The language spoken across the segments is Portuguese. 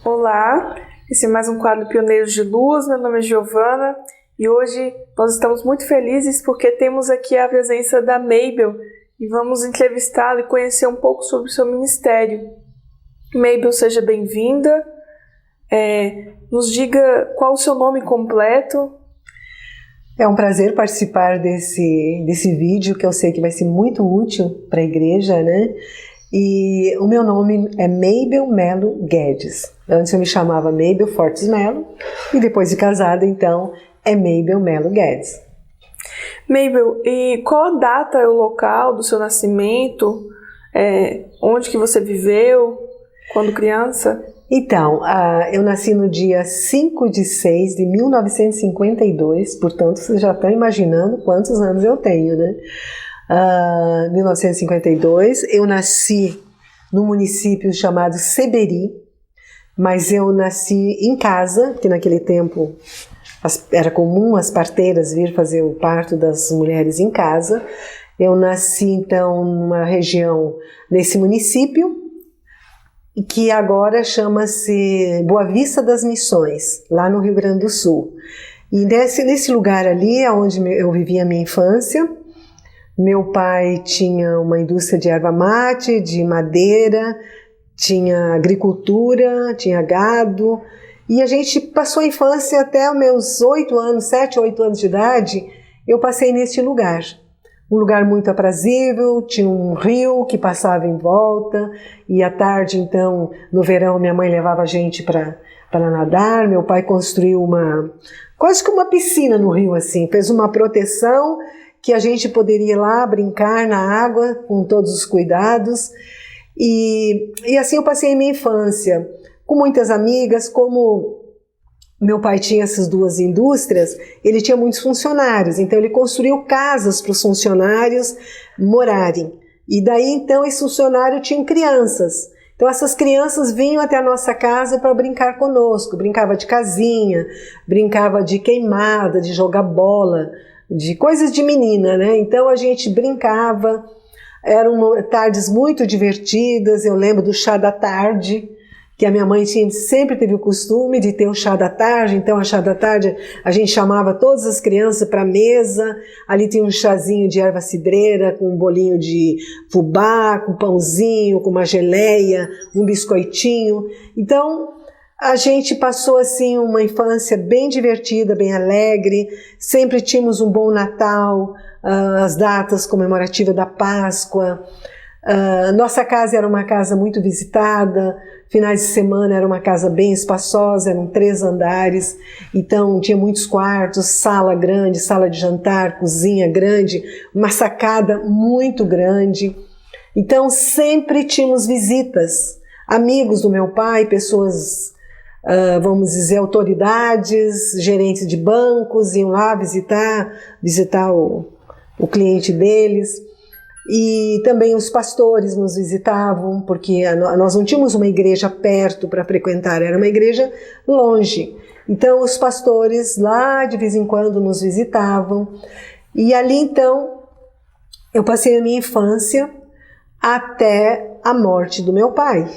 Olá, esse é mais um quadro Pioneiros de Luz. Meu nome é Giovana e hoje nós estamos muito felizes porque temos aqui a presença da Mabel e vamos entrevistá-la e conhecer um pouco sobre o seu ministério. Mabel, seja bem-vinda. Nos diga qual o seu nome completo. É um prazer participar desse vídeo, que eu sei que vai ser muito útil para a igreja, né? E o meu nome é Mabel Melo Guedes. Antes eu me chamava Mabel Fortes Melo e depois de casada, então, é Mabel Melo Guedes. Mabel, e qual a data e o local do seu nascimento? Onde que você viveu quando criança? Então, eu nasci no dia 5 de 6 de 1952, portanto, vocês já estão imaginando quantos anos eu tenho, né? 1952, eu nasci num município chamado Seberi, mas eu nasci em casa, que naquele tempo era comum as parteiras vir fazer o parto das mulheres em casa. Eu nasci então numa região, nesse município, que agora chama-se Boa Vista das Missões, lá no Rio Grande do Sul. E nesse lugar ali é onde eu vivi a minha infância. Meu pai tinha uma indústria de erva mate, de madeira, tinha agricultura, tinha gado, e a gente passou a infância até os meus 7, 8 anos de idade, eu passei neste lugar. Um lugar muito aprazível, tinha um rio que passava em volta, e à tarde, então, no verão, minha mãe levava a gente para nadar. Meu pai construiu quase que uma piscina no rio, assim, fez uma proteção que a gente poderia ir lá brincar na água com todos os cuidados. E assim eu passei a minha infância, com muitas amigas. Como meu pai tinha essas duas indústrias, ele tinha muitos funcionários, então ele construiu casas para os funcionários morarem. E daí então esses funcionários tinham crianças. Então essas crianças vinham até a nossa casa para brincar conosco, brincava de casinha, brincava de queimada, de jogar bola, de coisas de menina, né? Então a gente brincava, eram tardes muito divertidas. Eu lembro do chá da tarde, que a minha mãe sempre teve o costume de ter o chá da tarde. Então a chá da tarde a gente chamava todas as crianças para a mesa, ali tinha um chazinho de erva cidreira, com um bolinho de fubá, com pãozinho, com uma geleia, um biscoitinho. Então a gente passou assim uma infância bem divertida, bem alegre. Sempre tínhamos um bom Natal, as datas comemorativas da Páscoa. Nossa casa era uma casa muito visitada. Finais de semana era uma casa bem espaçosa, eram 3 andares, então tinha muitos quartos, sala grande, sala de jantar, cozinha grande, uma sacada muito grande. Então sempre tínhamos visitas, amigos do meu pai, pessoas, vamos dizer, autoridades, gerentes de bancos, iam lá visitar o cliente deles. E também os pastores nos visitavam, porque nós não tínhamos uma igreja perto para frequentar, era uma igreja longe. Então os pastores lá de vez em quando nos visitavam. E ali então eu passei a minha infância até a morte do meu pai,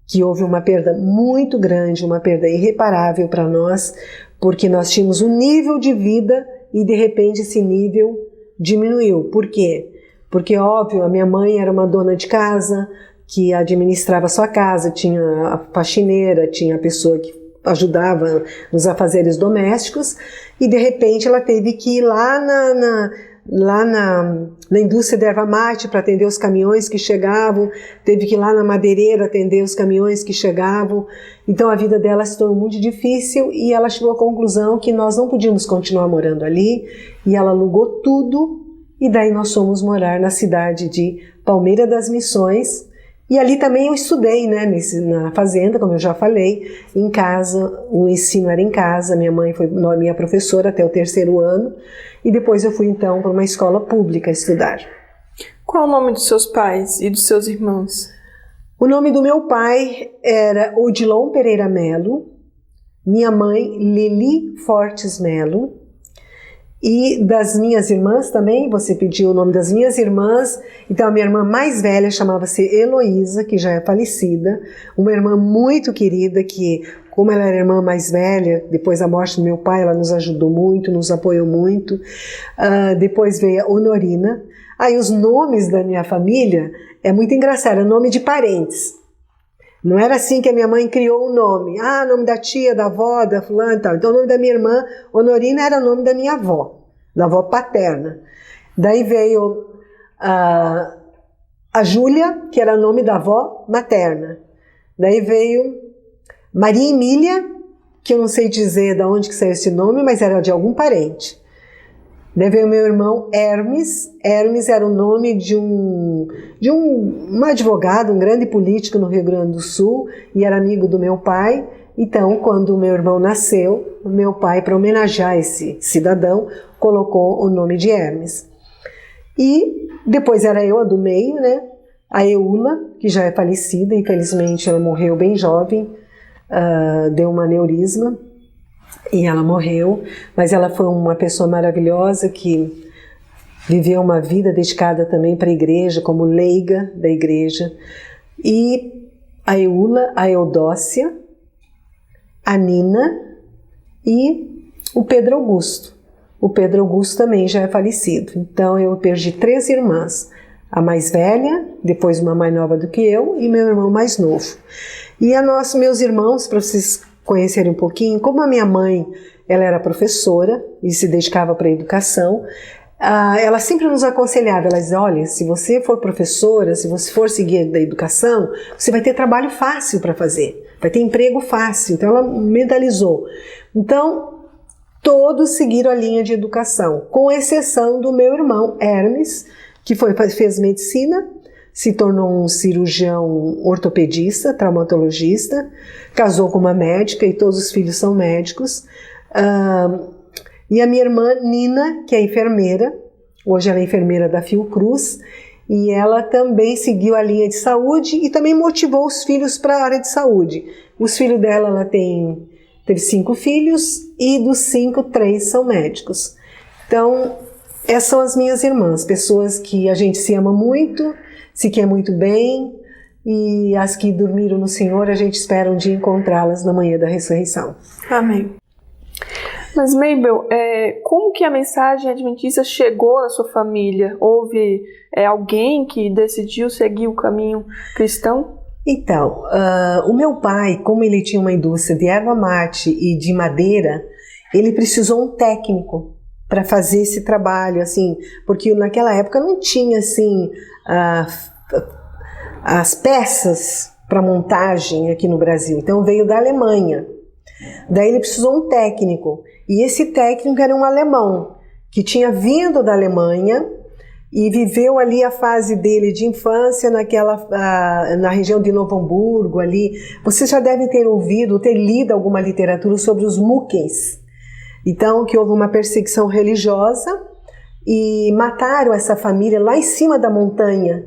que houve uma perda muito grande, uma perda irreparável para nós, porque nós tínhamos um nível de vida e de repente esse nível diminuiu. Por quê? Porque, óbvio, a minha mãe era uma dona de casa que administrava a sua casa, tinha a faxineira, tinha a pessoa que ajudava nos afazeres domésticos, e de repente ela teve que ir lá na indústria de erva mate para atender os caminhões que chegavam, teve que ir lá na madeireira atender os caminhões que chegavam. Então a vida dela se tornou muito difícil e ela chegou à conclusão que nós não podíamos continuar morando ali, e ela alugou tudo. E daí nós fomos morar na cidade de Palmeira das Missões. E ali também eu estudei, né, na fazenda, como eu já falei, em casa. O ensino era em casa. Minha mãe foi minha professora até o 3º ano. E depois eu fui então para uma escola pública estudar. Qual o nome dos seus pais e dos seus irmãos? O nome do meu pai era Odilon Pereira Melo. Minha mãe, Lili Fortes Melo. E das minhas irmãs também, você pediu o nome das minhas irmãs. Então a minha irmã mais velha chamava-se Heloísa, que já é falecida, uma irmã muito querida que, como ela era a irmã mais velha, depois da morte do meu pai, ela nos ajudou muito, nos apoiou muito. Depois veio a Honorina. Aí os nomes da minha família é muito engraçado, é nome de parentes. Não era assim que a minha mãe criou o nome. Nome da tia, da avó, da fulana e tal. Então o nome da minha irmã, Honorina, era o nome da minha avó, da avó paterna. Daí veio a Júlia, que era o nome da avó materna. Daí veio Maria Emília, que eu não sei dizer de onde que saiu esse nome, mas era de algum parente. Daí veio meu irmão Hermes. Hermes era o nome de um advogado, um grande político no Rio Grande do Sul, e era amigo do meu pai. Então, quando o meu irmão nasceu, o meu pai, para homenagear esse cidadão, colocou o nome de Hermes. E depois era eu, a do meio, né? A Eula, que já é falecida, infelizmente ela morreu bem jovem, deu um aneurisma. E ela morreu, mas ela foi uma pessoa maravilhosa que viveu uma vida dedicada também para a igreja, como leiga da igreja. E a Eula, a Eudócia, a Nina e o Pedro Augusto. O Pedro Augusto também já é falecido. Então eu perdi 3 irmãs. A mais velha, depois uma mais nova do que eu e meu irmão mais novo. E meus irmãos, para vocês conhecerem um pouquinho, como a minha mãe, ela era professora e se dedicava para a educação, ela sempre nos aconselhava, ela dizia, olha, se você for professora, se você for seguir da educação, você vai ter trabalho fácil para fazer, vai ter emprego fácil. Então ela mentalizou. Então todos seguiram a linha de educação, com exceção do meu irmão Hermes, que fez medicina, se tornou um cirurgião ortopedista, traumatologista, casou com uma médica e todos os filhos são médicos. E a minha irmã Nina, que é enfermeira, hoje ela é enfermeira da Fiocruz, e ela também seguiu a linha de saúde e também motivou os filhos para a área de saúde. Os filhos dela, ela teve 5 filhos e dos 5, 3 são médicos. Então, essas são as minhas irmãs, pessoas que a gente se ama muito, se quer muito bem, e as que dormiram no Senhor, a gente espera um dia encontrá-las na manhã da ressurreição. Amém. Mas Mabel, como que a mensagem adventista chegou na sua família? Houve alguém que decidiu seguir o caminho cristão? Então, o meu pai, como ele tinha uma indústria de erva mate e de madeira, ele precisou um técnico para fazer esse trabalho, assim, porque naquela época não tinha, assim, as peças para montagem aqui no Brasil. Então veio da Alemanha. Daí ele precisou um técnico, e esse técnico era um alemão, que tinha vindo da Alemanha e viveu ali a fase dele de infância na região de Novo Hamburgo, ali. Vocês já devem ter ouvido, ter lido alguma literatura sobre os Muckens. Então, que houve uma perseguição religiosa e mataram essa família lá em cima da montanha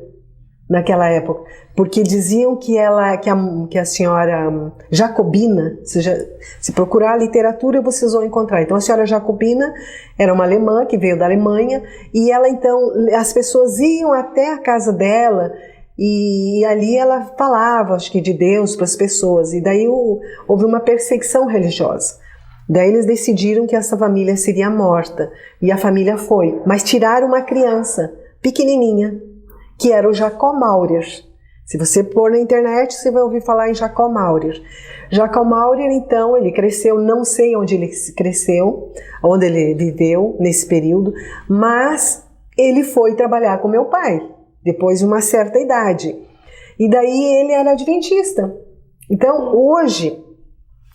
naquela época, porque diziam que a senhora Jacobina, se procurar a literatura vocês vão encontrar. Então a senhora Jacobina era uma alemã que veio da Alemanha, e ela então, as pessoas iam até a casa dela e ali ela falava, acho que de Deus para as pessoas, e daí houve uma perseguição religiosa. Daí eles decidiram que essa família seria morta, e a família foi, mas tiraram uma criança pequenininha, que era o Jacob Maurer. Se você pôr na internet, você vai ouvir falar em Jacob Maurer. Jacob Maurer, então, ele cresceu, não sei onde ele cresceu, onde ele viveu nesse período, mas ele foi trabalhar com meu pai, depois de uma certa idade. E daí ele era adventista. Então, hoje,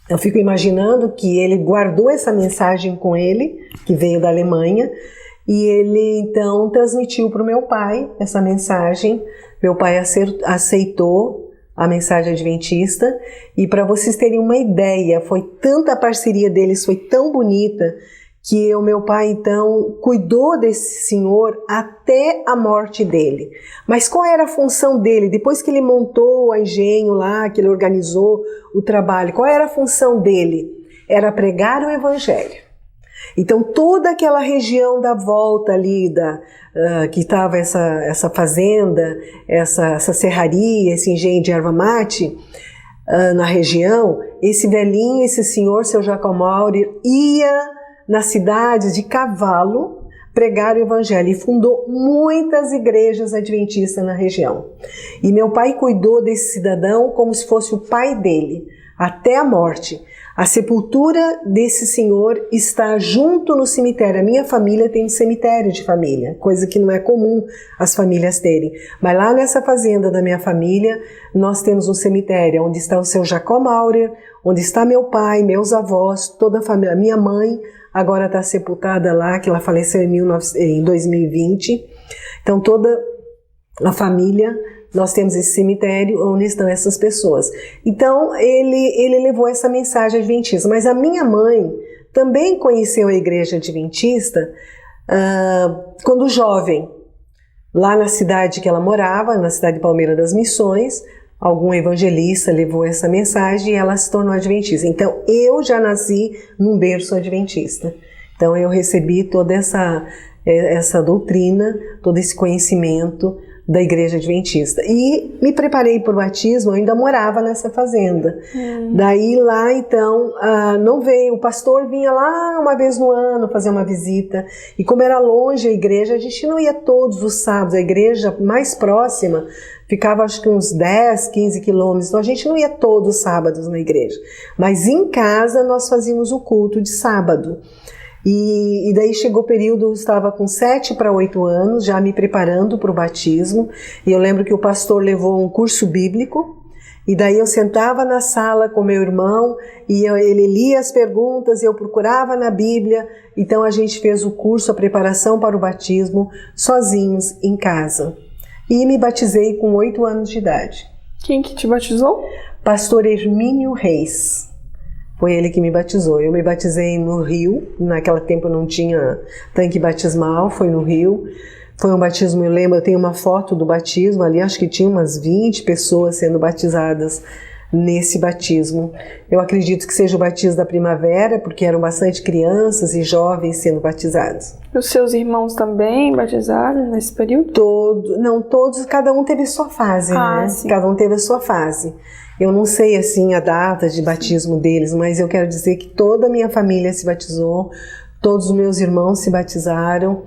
eu fico imaginando que ele guardou essa mensagem com ele, que veio da Alemanha, e ele então transmitiu para o meu pai essa mensagem. Meu pai aceitou a mensagem adventista, e para vocês terem uma ideia, foi tanta a parceria deles, foi tão bonita, que o meu pai então cuidou desse senhor até a morte dele. Mas qual era a função dele? Depois que ele montou a engenho lá, que ele organizou o trabalho, qual era a função dele? Era pregar o evangelho. Então toda aquela região da volta ali que estava essa fazenda, essa serraria, esse engenho de erva mate na região, esse velhinho, esse senhor, seu Jacob Maurer, ia nas cidades de cavalo pregar o evangelho e fundou muitas igrejas adventistas na região. E meu pai cuidou desse cidadão como se fosse o pai dele, até a morte. A sepultura desse senhor está junto no cemitério. A minha família tem um cemitério de família, coisa que não é comum as famílias terem. Mas lá nessa fazenda da minha família, nós temos um cemitério onde está o seu Jacob Maurer, onde está meu pai, meus avós, toda a família. A minha mãe agora está sepultada lá, que ela faleceu em 2020. Então toda a família, nós temos esse cemitério onde estão essas pessoas. Então ele levou essa mensagem adventista. Mas a minha mãe também conheceu a igreja adventista quando jovem. Lá na cidade que ela morava, na cidade de Palmeira das Missões, algum evangelista levou essa mensagem e ela se tornou adventista. Então eu já nasci num berço adventista. Então eu recebi toda essa doutrina, todo esse conhecimento da igreja adventista. E me preparei para o batismo, eu ainda morava nessa fazenda. Daí lá então, não veio, o pastor vinha lá uma vez no ano fazer uma visita, e como era longe a igreja, a gente não ia todos os sábados, a igreja mais próxima ficava acho que uns 10, 15 quilômetros, então a gente não ia todos os sábados na igreja, mas em casa nós fazíamos o culto de sábado. E daí chegou o período, eu estava com 7 para 8 anos, já me preparando para o batismo, e eu lembro que o pastor levou um curso bíblico, e daí eu sentava na sala com meu irmão, e ele lia as perguntas, e eu procurava na Bíblia, então a gente fez o curso, a preparação para o batismo, sozinhos, em casa. E me batizei com 8 anos de idade. Quem que te batizou? Pastor Hermínio Reis. Foi ele que me batizou. Eu me batizei no Rio, naquela tempo eu não tinha tanque batismal, foi no Rio. Foi um batismo, eu lembro, eu tenho uma foto do batismo ali, acho que tinha umas 20 pessoas sendo batizadas nesse batismo. Eu acredito que seja o batismo da primavera, porque eram bastante crianças e jovens sendo batizados. E os seus irmãos também batizaram nesse período? Todos, cada um teve sua fase, né? Sim. Cada um teve a sua fase. Eu não sei assim a data de batismo deles, mas eu quero dizer que toda a minha família se batizou, todos os meus irmãos se batizaram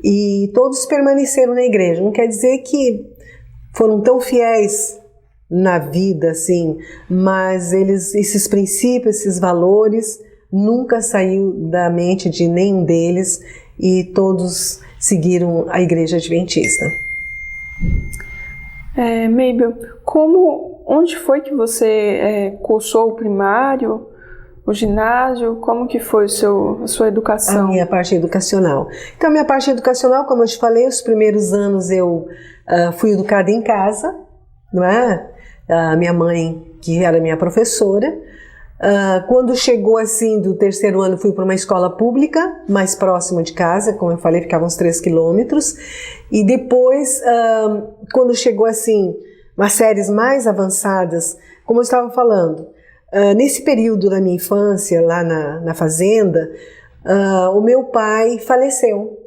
e todos permaneceram na igreja. Não quer dizer que foram tão fiéis na vida, assim, mas esses princípios, esses valores, nunca saiu da mente de nenhum deles e todos seguiram a igreja adventista. Mabel, onde foi que você cursou o primário, o ginásio? Como que foi a sua educação? A minha parte educacional. Então, a minha parte educacional, como eu te falei, os primeiros anos eu fui educada em casa, não é? A minha mãe, que era minha professora. Quando chegou assim do terceiro ano, fui para uma escola pública, mais próxima de casa, como eu falei, ficava uns 3 quilômetros. E depois, quando chegou assim, umas séries mais avançadas, como eu estava falando, nesse período da minha infância, lá na fazenda, o meu pai faleceu.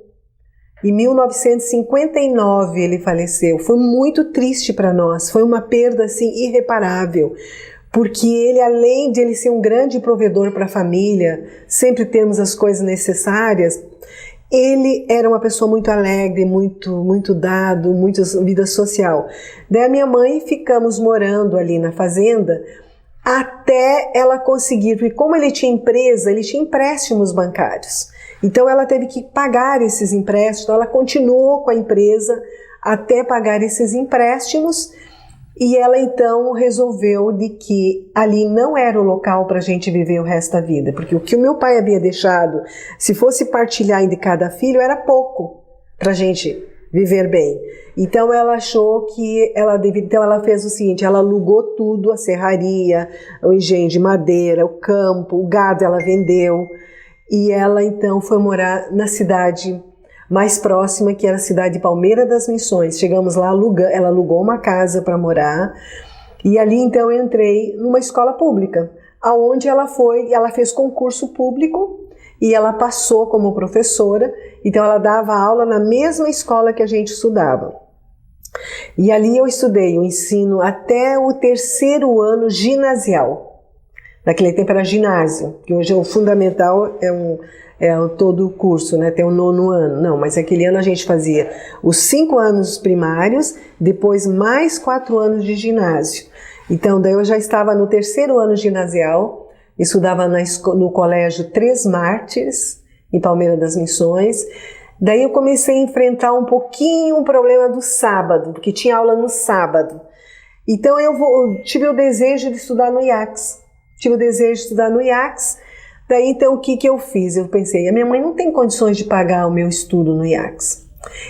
Em 1959 ele faleceu. Foi muito triste para nós, foi uma perda assim irreparável. Porque ele, além de ele ser um grande provedor para a família, sempre termos as coisas necessárias, ele era uma pessoa muito alegre, muito dado, muito vida social. Daí a minha mãe ficamos morando ali na fazenda até ela conseguir, porque como ele tinha empresa, ele tinha empréstimos bancários. Então ela teve que pagar esses empréstimos, então ela continuou com a empresa até pagar esses empréstimos. E ela então resolveu de que ali não era o local para a gente viver o resto da vida, porque o que o meu pai havia deixado, se fosse partilhar de cada filho, era pouco para a gente viver bem. Então ela achou que então ela fez o seguinte, ela alugou tudo, a serraria, o engenho de madeira, o campo, o gado ela vendeu, e ela então foi morar na cidade mais próxima, que era a cidade de Palmeira das Missões. Chegamos lá, ela alugou uma casa para morar, e ali então eu entrei numa escola pública, aonde ela fez concurso público, e ela passou como professora, então ela dava aula na mesma escola que a gente estudava. E ali eu estudei o ensino até o 3º ano ginasial. Naquele tempo era ginásio, que hoje é o fundamental, todo o curso, né? Tem o 9º ano. Não, mas aquele ano a gente fazia os 5 anos primários, depois mais 4 anos de ginásio. Então daí eu já estava no 3º ano ginasial, estudava no colégio Três Mártires, em Palmeira das Missões. Daí eu comecei a enfrentar um pouquinho o problema do sábado, porque tinha aula no sábado. Então eu tive o desejo de estudar no IACS. Daí então o que eu fiz? Eu pensei, a minha mãe não tem condições de pagar o meu estudo no IACS.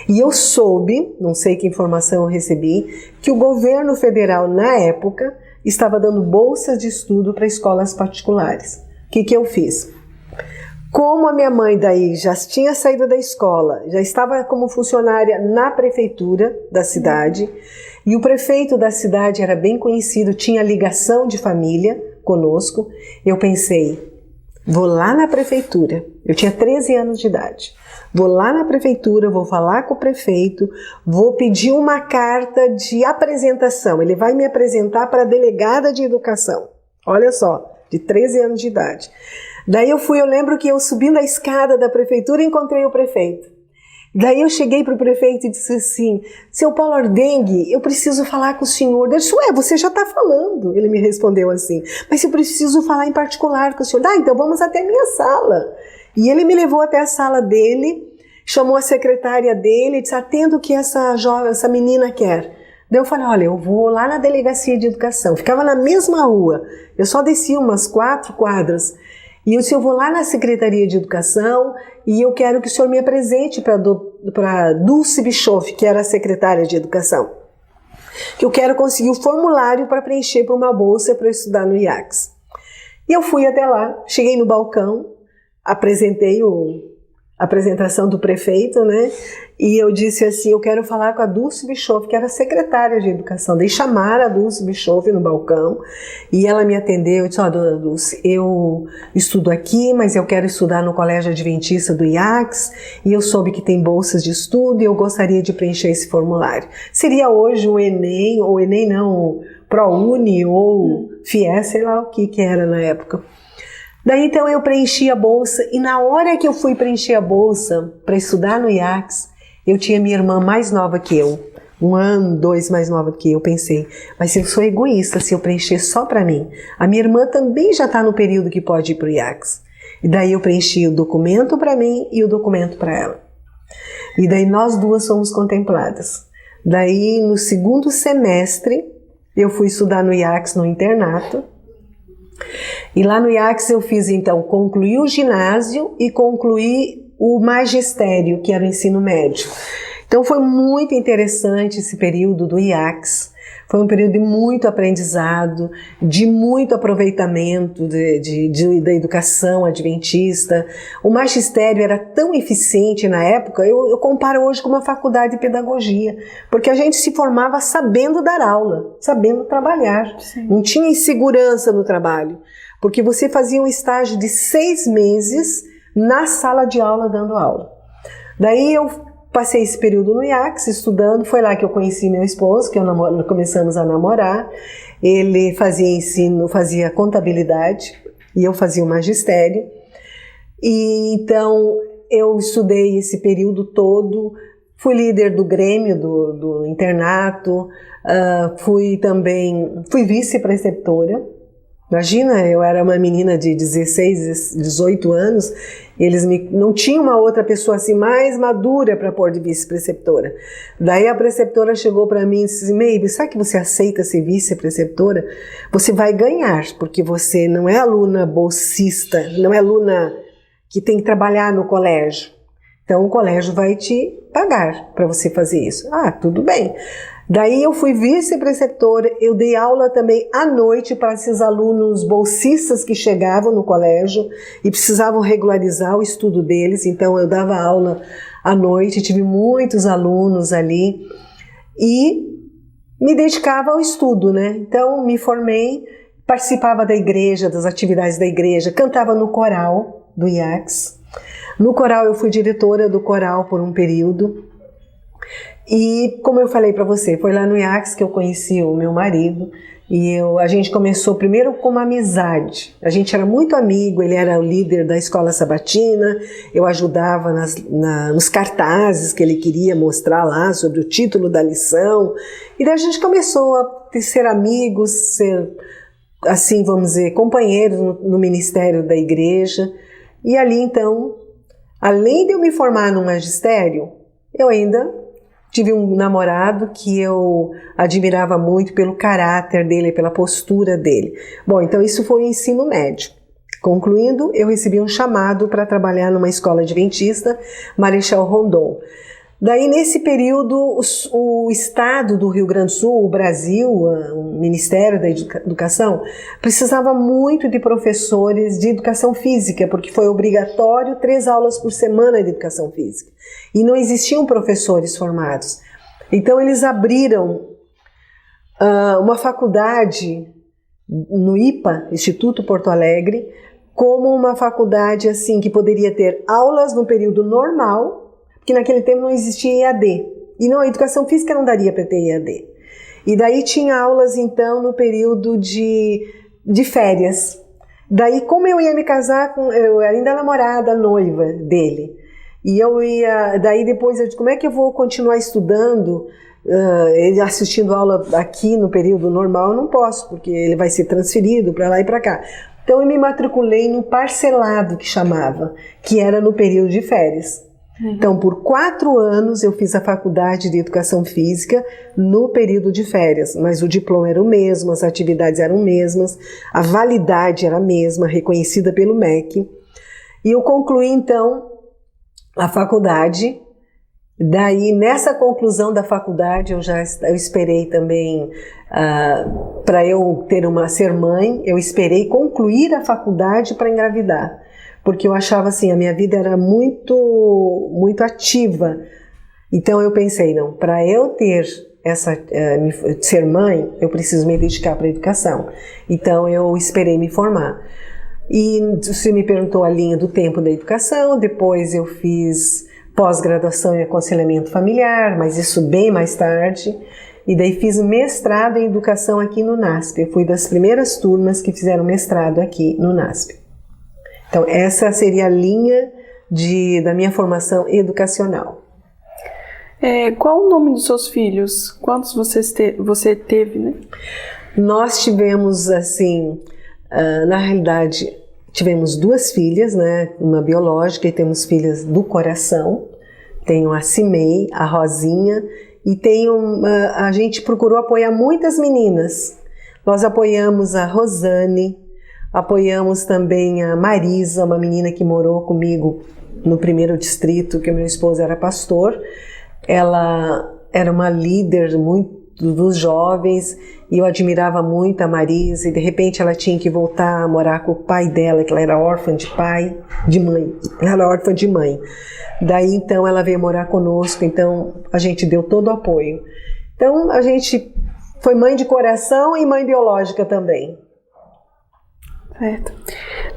E eu soube, não sei que informação eu recebi, que o governo federal na época estava dando bolsas de estudo para escolas particulares. O que eu fiz? Como a minha mãe daí já tinha saído da escola, já estava como funcionária na prefeitura da cidade, e o prefeito da cidade era bem conhecido, tinha ligação de família conosco, eu pensei, vou lá na prefeitura, eu tinha 13 anos de idade, vou lá na prefeitura, vou falar com o prefeito, vou pedir uma carta de apresentação, ele vai me apresentar para a delegada de educação, olha só, de 13 anos de idade. Daí eu lembro que eu subindo a escada da prefeitura encontrei o prefeito. Daí eu cheguei para o prefeito e disse assim, seu Paulo Ardengue, eu preciso falar com o senhor. Ele disse, você já está falando. Ele me respondeu assim, mas eu preciso falar em particular com o senhor. Então vamos até a minha sala. E ele me levou até a sala dele, chamou a secretária dele e disse, atenda o que essa menina quer. Daí eu falei, olha, eu vou lá na delegacia de educação. Ficava na mesma rua, eu só descia umas 4 quadras. E eu disse, eu vou lá na Secretaria de Educação e eu quero que o senhor me apresente para Dulce Bischoff, que era a secretária de Educação. Que eu quero conseguir o formulário para preencher para uma bolsa para eu estudar no IACS. E eu fui até lá, cheguei no balcão, apresentei a apresentação do prefeito, né? E eu disse assim, eu quero falar com a Dulce Bischoff, que era a secretária de Educação. Daí chamaram a Dulce Bischoff no balcão e ela me atendeu. Eu disse, dona Dulce, eu estudo aqui, mas eu quero estudar no Colégio Adventista do IACS e eu soube que tem bolsas de estudo e eu gostaria de preencher esse formulário. Seria hoje o Enem, ou Enem não, o ProUni ou FIES, sei lá o que era na época. Daí então eu preenchi a bolsa e na hora que eu fui preencher a bolsa para estudar no IACS, eu tinha minha irmã mais nova que eu, 1 ano, 2 mais nova que eu, pensei, mas eu sou egoísta se eu preencher só para mim. A minha irmã também já está no período que pode ir para o IACS. E daí eu preenchi o documento para mim e o documento para ela. E daí nós duas fomos contempladas. Daí no 2º semestre eu fui estudar no IACS no internato. E lá no IACS eu fiz então, concluí o ginásio e concluí o magistério, que era o ensino médio. Então foi muito interessante esse período do IACS, foi um período de muito aprendizado, de muito aproveitamento da educação adventista. O magistério era tão eficiente na época, eu comparo hoje com uma faculdade de pedagogia, porque a gente se formava sabendo dar aula, sabendo trabalhar. Sim. Não tinha insegurança no trabalho, porque você fazia um estágio de 6 meses na sala de aula dando aula. Daí eu passei esse período no IACS estudando, foi lá que eu conheci meu esposo, que começamos a namorar. Ele fazia ensino, fazia contabilidade e eu fazia o magistério. E então eu estudei esse período todo, fui líder do grêmio do internato, fui vice-preceptora. Imagina, eu era uma menina de 16, 18 anos, eles não tinham uma outra pessoa assim mais madura para pôr de vice-preceptora. Daí a preceptora chegou para mim e disse, Maybe, sabe que você aceita ser vice-preceptora? Você vai ganhar, porque você não é aluna bolsista, não é aluna que tem que trabalhar no colégio. Então o colégio vai te pagar para você fazer isso. Tudo bem. Daí eu fui vice-preceptora, eu dei aula também à noite para esses alunos bolsistas que chegavam no colégio e precisavam regularizar o estudo deles, então eu dava aula à noite, tive muitos alunos ali e me dedicava ao estudo, né? Então me formei, participava da igreja, das atividades da igreja, cantava no coral do IACS. No coral eu fui diretora do coral por um período. E como eu falei para você, foi lá no IACS que eu conheci o meu marido. E a gente começou primeiro com uma amizade. A gente era muito amigo, ele era o líder da escola sabatina, eu ajudava nos cartazes que ele queria mostrar lá sobre o título da lição. E daí a gente começou a ser amigos, ser, assim, vamos dizer, companheiros no ministério da igreja. E ali então, além de eu me formar no magistério, eu ainda tive um namorado que eu admirava muito pelo caráter dele, pela postura dele. Bom, então isso foi o ensino médio. Concluindo, eu recebi um chamado para trabalhar numa escola adventista, Marechal Rondon. Daí, nesse período, o Estado do Rio Grande do Sul, o Brasil, o Ministério da Educação, precisava muito de professores de educação física, porque foi obrigatório 3 aulas por semana de educação física. E não existiam professores formados. Então, eles abriram uma faculdade no IPA, Instituto Porto Alegre, como uma faculdade assim que poderia ter aulas no período normal, porque naquele tempo não existia EAD. E não, a educação física não daria para ter EAD. E daí tinha aulas, então, no período de férias. Daí, como eu ia me casar, eu era ainda namorada, noiva dele. E eu ia, daí depois eu disse, como é que eu vou continuar estudando, assistindo aula aqui no período normal? Eu não posso, porque ele vai ser transferido para lá e para cá. Então eu me matriculei no parcelado, que chamava, que era no período de férias. Então, por 4 anos eu fiz a faculdade de Educação Física no período de férias, mas o diploma era o mesmo, as atividades eram mesmas, a validade era a mesma, reconhecida pelo MEC. E eu concluí, então, a faculdade. Daí, nessa conclusão da faculdade, eu esperei também, para eu ser mãe, eu esperei concluir a faculdade para engravidar. Porque eu achava assim, a minha vida era muito, muito ativa. Então eu pensei, não, para eu ser mãe, eu preciso me dedicar para a educação. Então eu esperei me formar. E você me perguntou a linha do tempo da educação, depois eu fiz pós-graduação em aconselhamento familiar, mas isso bem mais tarde. E daí fiz mestrado em educação aqui no NASP. Eu fui das primeiras turmas que fizeram mestrado aqui no NASP. Então, essa seria a linha da minha formação educacional. Qual o nome dos seus filhos? Quantos você teve, né? Nós tivemos, assim, na realidade, tivemos 2 filhas, né? Uma biológica e temos filhas do coração. Tenho a Cimei, a Rosinha, e a gente procurou apoiar muitas meninas. Nós apoiamos a Rosane, apoiamos também a Marisa, uma menina que morou comigo no 1º distrito, que o meu esposo era pastor. Ela era uma líder muito dos jovens e eu admirava muito a Marisa, e de repente ela tinha que voltar a morar com o pai dela, que ela era órfã de mãe. Ela era órfã de mãe. Daí então ela veio morar conosco, então a gente deu todo o apoio. Então a gente foi mãe de coração e mãe biológica também. Certo.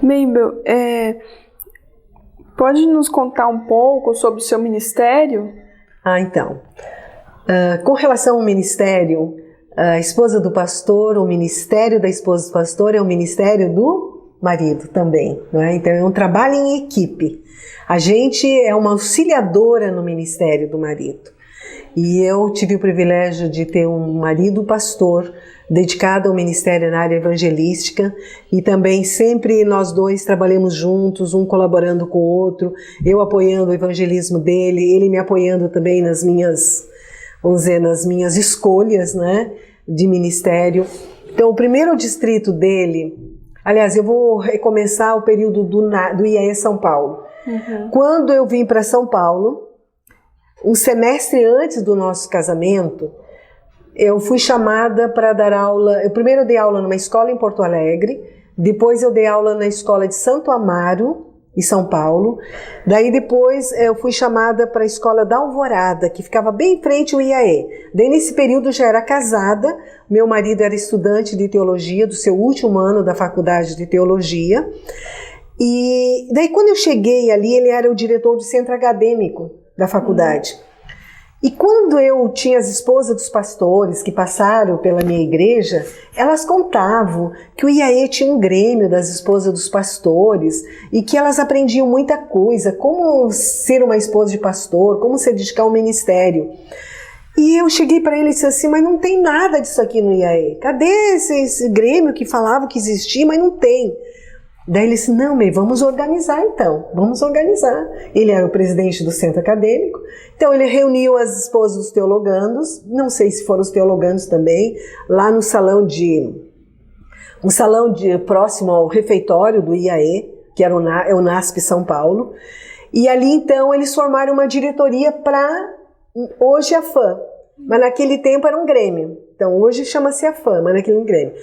Mabel, pode nos contar um pouco sobre o seu ministério? Então, com relação ao ministério, a esposa do pastor, o ministério da esposa do pastor é o ministério do marido também, não é? Então é um trabalho em equipe. A gente é uma auxiliadora no ministério do marido. E eu tive o privilégio de ter um marido pastor dedicado ao ministério na área evangelística, e também sempre nós 2 trabalhamos juntos, um colaborando com o outro, eu apoiando o evangelismo dele, ele me apoiando também nas minhas, vamos dizer, nas minhas escolhas, né, de ministério. Então, o 1º distrito dele, aliás, eu vou recomeçar o período do IAE São Paulo. Quando eu vim para São Paulo, um semestre antes do nosso casamento, eu fui chamada para dar aula. Eu primeiro dei aula numa escola em Porto Alegre, depois eu dei aula na escola de Santo Amaro, em São Paulo. Daí depois eu fui chamada para a escola da Alvorada, que ficava bem em frente ao IAE. Daí nesse período eu já era casada, meu marido era estudante de teologia, do seu último ano da faculdade de teologia. E daí quando eu cheguei ali, ele era o diretor do centro acadêmico da faculdade. E quando eu tinha as esposas dos pastores que passaram pela minha igreja, elas contavam que o IAE tinha um grêmio das esposas dos pastores e que elas aprendiam muita coisa, como ser uma esposa de pastor, como se dedicar ao ministério. E eu cheguei para ele e disse assim, mas não tem nada disso aqui no IAE. Cadê esse grêmio que falava que existia, mas não tem? Daí ele disse, não, May, vamos organizar então, vamos organizar. Ele era o presidente do centro acadêmico, então ele reuniu as esposas dos teologandos, não sei se foram os teologandos também, lá no salão próximo ao refeitório do IAE, que era o NASP São Paulo, e ali então eles formaram uma diretoria para, hoje a FAM, mas naquele tempo era um grêmio, então hoje chama-se a FAM, mas naquele era um grêmio.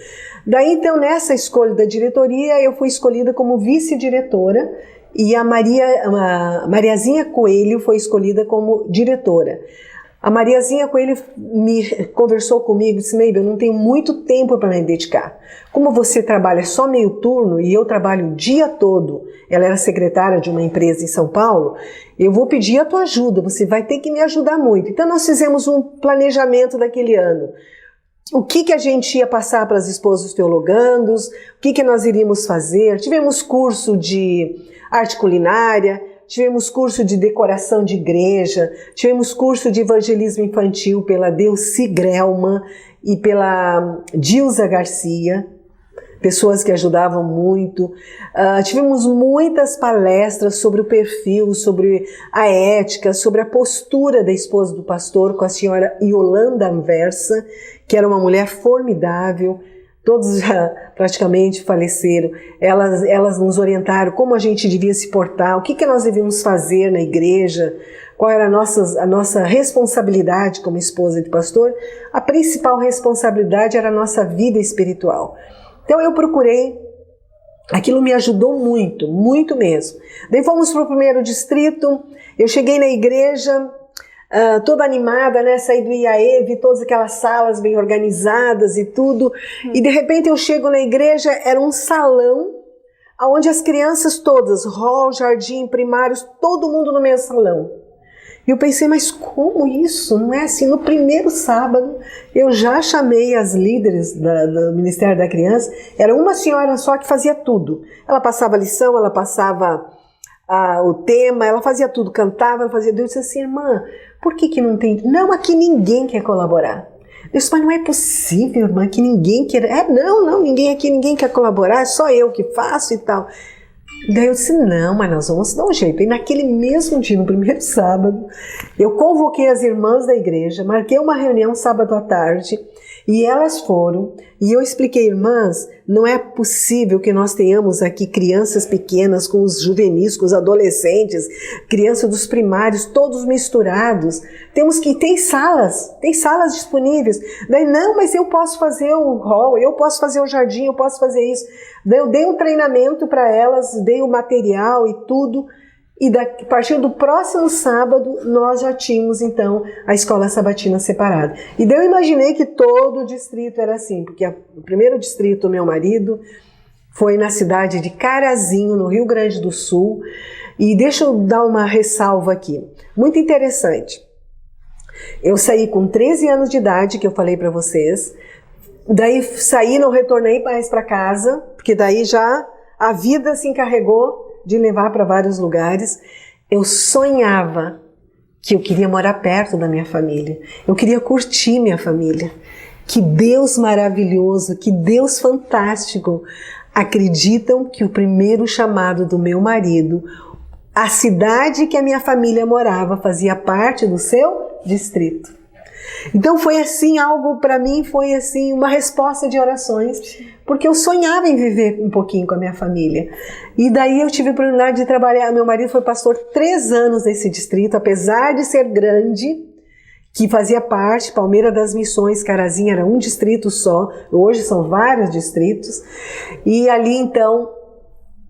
Daí, então, nessa escolha da diretoria, eu fui escolhida como vice-diretora e a Mariazinha Coelho foi escolhida como diretora. A Mariazinha Coelho conversou comigo e disse, May, eu não tenho muito tempo para me dedicar. Como você trabalha só meio turno e eu trabalho o dia todo, ela era secretária de uma empresa em São Paulo, eu vou pedir a tua ajuda, você vai ter que me ajudar muito. Então, nós fizemos um planejamento daquele ano. O que a gente ia passar para as esposas dos teologandos, o que nós iríamos fazer. Tivemos curso de arte culinária, tivemos curso de decoração de igreja, tivemos curso de evangelismo infantil pela Delci Grelman e pela Dilza Garcia, pessoas que ajudavam muito. Tivemos muitas palestras sobre o perfil, sobre a ética, sobre a postura da esposa do pastor com a senhora Yolanda Anversa, que era uma mulher formidável. Todos já praticamente faleceram. Elas nos orientaram como a gente devia se portar, o que nós devíamos fazer na igreja, qual era a nossa responsabilidade como esposa de pastor. A principal responsabilidade era a nossa vida espiritual. Então eu procurei, aquilo me ajudou muito, muito mesmo. Daí fomos para o primeiro distrito, eu cheguei na igreja, toda animada, né? Saí do IAE, vi todas aquelas salas bem organizadas e tudo, e de repente eu chego na igreja, era um salão, onde as crianças todas, hall, jardim, primários, todo mundo no mesmo salão. E eu pensei, mas como isso? Não é assim? No primeiro sábado, eu já chamei as líderes do Ministério da Criança, era uma senhora só que fazia tudo. Ela passava a lição, ela passava o tema, ela fazia tudo, cantava, ela fazia... Eu disse assim, irmã, por que não tem... Não, aqui ninguém quer colaborar. Eu disse, mas não é possível, irmã, que ninguém quer... Não, ninguém quer colaborar, é só eu que faço e tal. Daí eu disse, não, mas nós vamos dar um jeito. E naquele mesmo dia, no primeiro sábado, eu convoquei as irmãs da igreja, marquei uma reunião sábado à tarde, e elas foram, e eu expliquei, irmãs, não é possível que nós tenhamos aqui crianças pequenas com os juvenis, com os adolescentes, crianças dos primários, todos misturados. Tem salas disponíveis. Daí, não, mas eu posso fazer o hall, eu posso fazer o jardim, eu posso fazer isso. Daí eu dei um treinamento para elas, dei o material e tudo. E a partir do próximo sábado, nós já tínhamos, então, a escola sabatina separada. E daí eu imaginei que todo o distrito era assim, porque o primeiro distrito, meu marido, foi na cidade de Carazinho, no Rio Grande do Sul. E deixa eu dar uma ressalva aqui, muito interessante. Eu saí com 13 anos de idade, que eu falei para vocês. Daí saí, não retornei mais para casa, porque daí já a vida se encarregou de levar para vários lugares. Eu sonhava que eu queria morar perto da minha família. Eu queria curtir minha família. Que Deus maravilhoso, que Deus fantástico. Acreditam que o primeiro chamado do meu marido, a cidade que a minha família morava, fazia parte do seu distrito. Então foi assim, algo para mim foi assim, uma resposta de orações, porque eu sonhava em viver um pouquinho com a minha família. E daí eu tive a oportunidade de trabalhar, meu marido foi pastor 3 anos nesse distrito, apesar de ser grande, que fazia parte, Palmeira das Missões, Carazinho era um distrito só, hoje são vários distritos, e ali então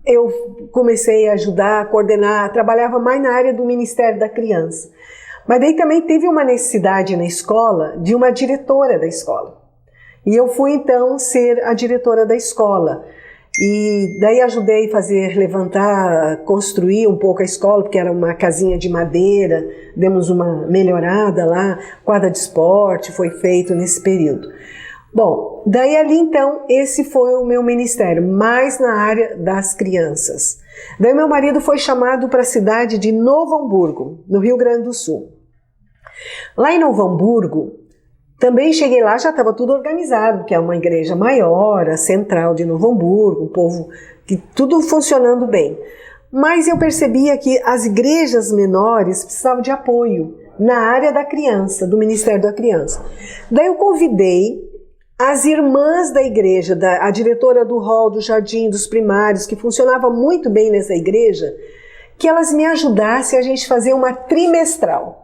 eu comecei a ajudar, a coordenar, trabalhava mais na área do Ministério da Criança. Mas daí também teve uma necessidade na escola de uma diretora da escola. E eu fui então ser a diretora da escola. E daí ajudei a fazer, levantar, construir um pouco a escola, porque era uma casinha de madeira, demos uma melhorada lá, quadra de esporte foi feito nesse período. Bom, daí ali então, esse foi o meu ministério, mais na área das crianças. Daí meu marido foi chamado para a cidade de Novo Hamburgo, no Rio Grande do Sul. Lá em Novo Hamburgo, também cheguei lá, já estava tudo organizado, que é uma igreja maior, a central de Novo Hamburgo, o povo, que tudo funcionando bem. Mas eu percebia que as igrejas menores precisavam de apoio na área da criança, do Ministério da Criança. Daí eu convidei as irmãs da igreja, a diretora do hall, do jardim, dos primários, que funcionava muito bem nessa igreja, que elas me ajudassem a gente fazer uma trimestral,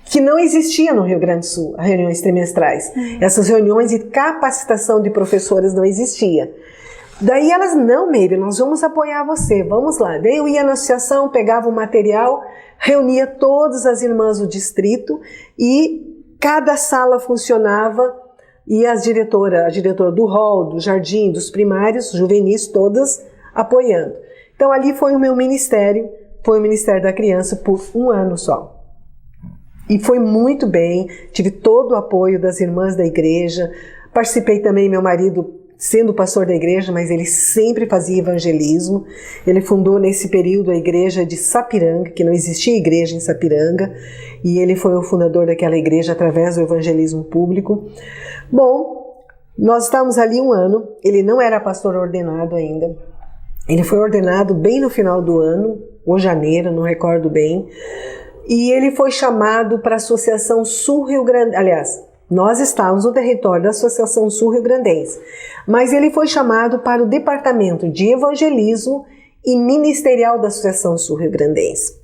que não existia no Rio Grande do Sul, as reuniões trimestrais. Essas reuniões de capacitação de professoras não existia. Daí elas, não, Meire, nós vamos apoiar você, vamos lá. Daí eu ia na associação, pegava o material, reunia todas as irmãs do distrito e cada sala funcionava e a diretora do hall, do jardim, dos primários, juvenis, todas apoiando. Então ali foi o meu ministério, foi o Ministério da Criança por um ano só. E foi muito bem, tive todo o apoio das irmãs da igreja, participei também, meu marido sendo pastor da igreja, mas ele sempre fazia evangelismo. Ele fundou nesse período a igreja de Sapiranga, que não existia igreja em Sapiranga, e ele foi o fundador daquela igreja através do evangelismo público. Bom, nós estávamos ali um ano, ele não era pastor ordenado ainda, ele foi ordenado bem no final do ano, ou janeiro, não recordo bem, e ele foi chamado para a Associação Sul-Rio Grande, aliás, nós estávamos no território da Associação Sul-Rio Grandense, mas ele foi chamado para o Departamento de Evangelismo e Ministerial da Associação Sul-Rio Grandense.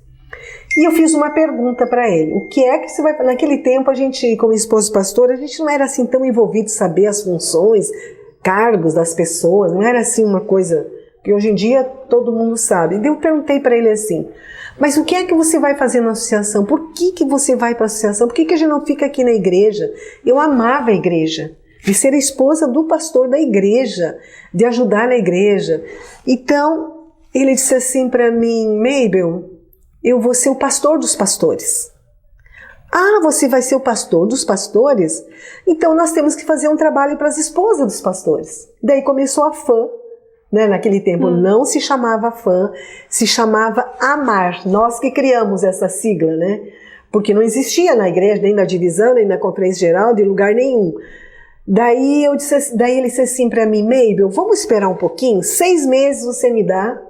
E eu fiz uma pergunta para ele, o que é que você vai... Naquele tempo a gente, como esposo pastor, a gente não era assim tão envolvido em saber as funções, cargos das pessoas, não era assim uma coisa que hoje em dia todo mundo sabe. E eu perguntei para ele assim, mas o que é que você vai fazer na associação? Por que você vai para a associação? Por que a gente não fica aqui na igreja? Eu amava a igreja, de ser a esposa do pastor da igreja, de ajudar na igreja. Então, ele disse assim para mim, Mabel, eu vou ser o pastor dos pastores. Ah, você vai ser o pastor dos pastores? Então nós temos que fazer um trabalho para as esposas dos pastores. Daí começou a FAM. Né? Naquele tempo não se chamava FAM, se chamava AMAR. Nós que criamos essa sigla, né? Porque não existia na igreja, nem na divisão, nem na conferência geral, de lugar nenhum. Daí ele disse assim para mim, Mabel, vamos esperar um pouquinho, 6 meses você me dá,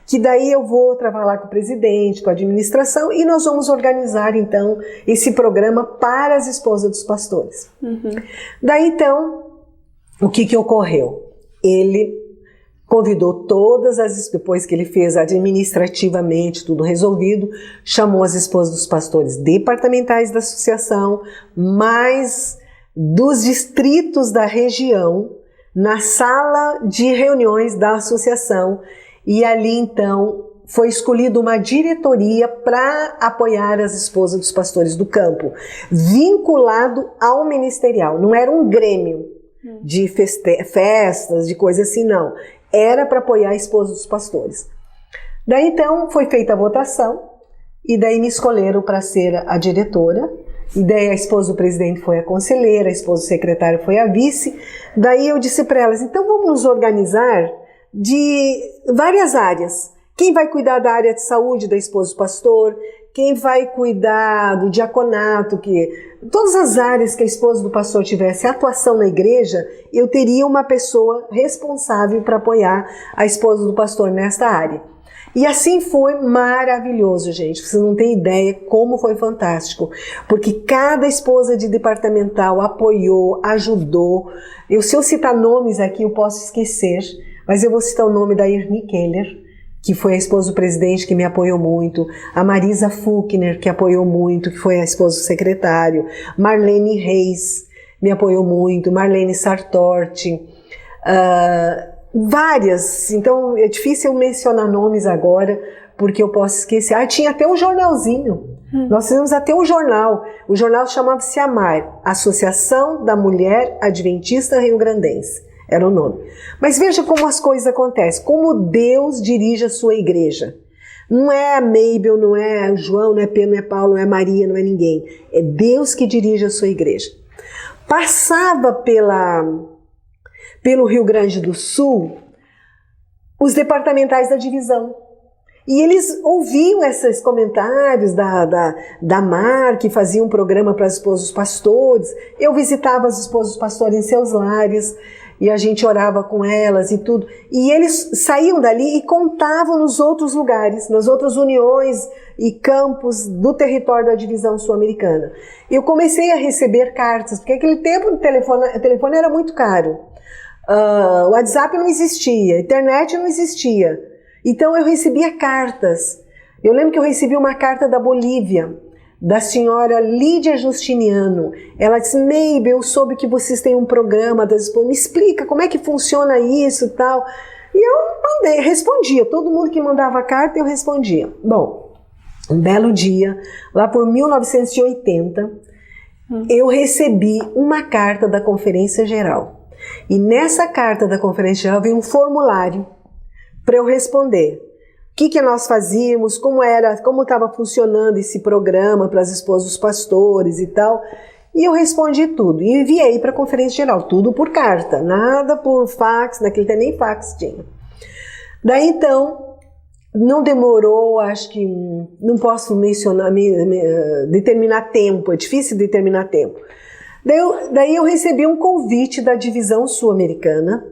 que daí eu vou trabalhar com o presidente, com a administração, e nós vamos organizar então esse programa para as esposas dos pastores. Daí então, o que ocorreu? Ele convidou depois que ele fez administrativamente tudo resolvido, chamou as esposas dos pastores departamentais da associação, mais dos distritos da região, na sala de reuniões da associação, e ali então foi escolhida uma diretoria para apoiar as esposas dos pastores do campo, vinculado ao ministerial, não era um grêmio de festas, de coisa assim, não. Era para apoiar a esposa dos pastores. Daí então foi feita a votação e daí me escolheram para ser a diretora, e daí a esposa do presidente foi a conselheira, a esposa do secretário foi a vice. Daí eu disse para elas, então vamos nos organizar de várias áreas. Quem vai cuidar da área de saúde da esposa do pastor, quem vai cuidar do diaconato, todas as áreas que a esposa do pastor tivesse atuação na igreja, eu teria uma pessoa responsável para apoiar a esposa do pastor nesta área. E assim foi maravilhoso, gente. Você não tem ideia como foi fantástico. Porque cada esposa de departamental apoiou, ajudou. Se eu citar nomes aqui, eu posso esquecer, mas eu vou citar o nome da Irni Keller, que foi a esposa do presidente, que me apoiou muito, a Marisa Fuchner, que apoiou muito, que foi a esposa do secretário, Marlene Reis, me apoiou muito, Marlene Sartorti, várias, então é difícil eu mencionar nomes agora, porque eu posso esquecer. Tinha até um jornalzinho, nós fizemos até um jornal, o jornal chamava-se AMAR, Associação da Mulher Adventista Rio Grandense. era o nome. Mas veja como as coisas acontecem, como Deus dirige a sua igreja. Não é a Mabel, não é o João, não é Pedro, não é Paulo, não é Maria, não é ninguém. É Deus que dirige a sua igreja. Passava pelo Rio Grande do Sul os departamentais da divisão. E eles ouviam esses comentários da Mar, que fazia um programa para as esposas dos pastores. Eu visitava as esposas dos pastores em seus lares, e a gente orava com elas e tudo. E eles saíam dali e contavam nos outros lugares, nas outras uniões e campos do território da divisão sul-americana. Eu comecei a receber cartas, porque naquele tempo o telefone era muito caro. O WhatsApp não existia, a internet não existia. Então eu recebia cartas. Eu lembro que eu recebi uma carta da Bolívia, da senhora Lídia Justiniano. Ela disse: Mabel, eu soube que vocês têm um programa das esposas, me explica como é que funciona isso e tal. E eu respondia, todo mundo que mandava carta eu respondia. Bom, um belo dia, lá por 1980, eu recebi uma carta da Conferência Geral. E nessa carta da Conferência Geral veio um formulário para eu responder. O que nós fazíamos, como estava funcionando esse programa para as esposas dos pastores e tal. E eu respondi tudo. E enviei para a Conferência Geral, tudo por carta, nada por fax, naquele tempo nem fax tinha. Daí então, não demorou, acho que, não posso mencionar, determinar tempo, é difícil determinar tempo. Daí eu recebi um convite da Divisão Sul-Americana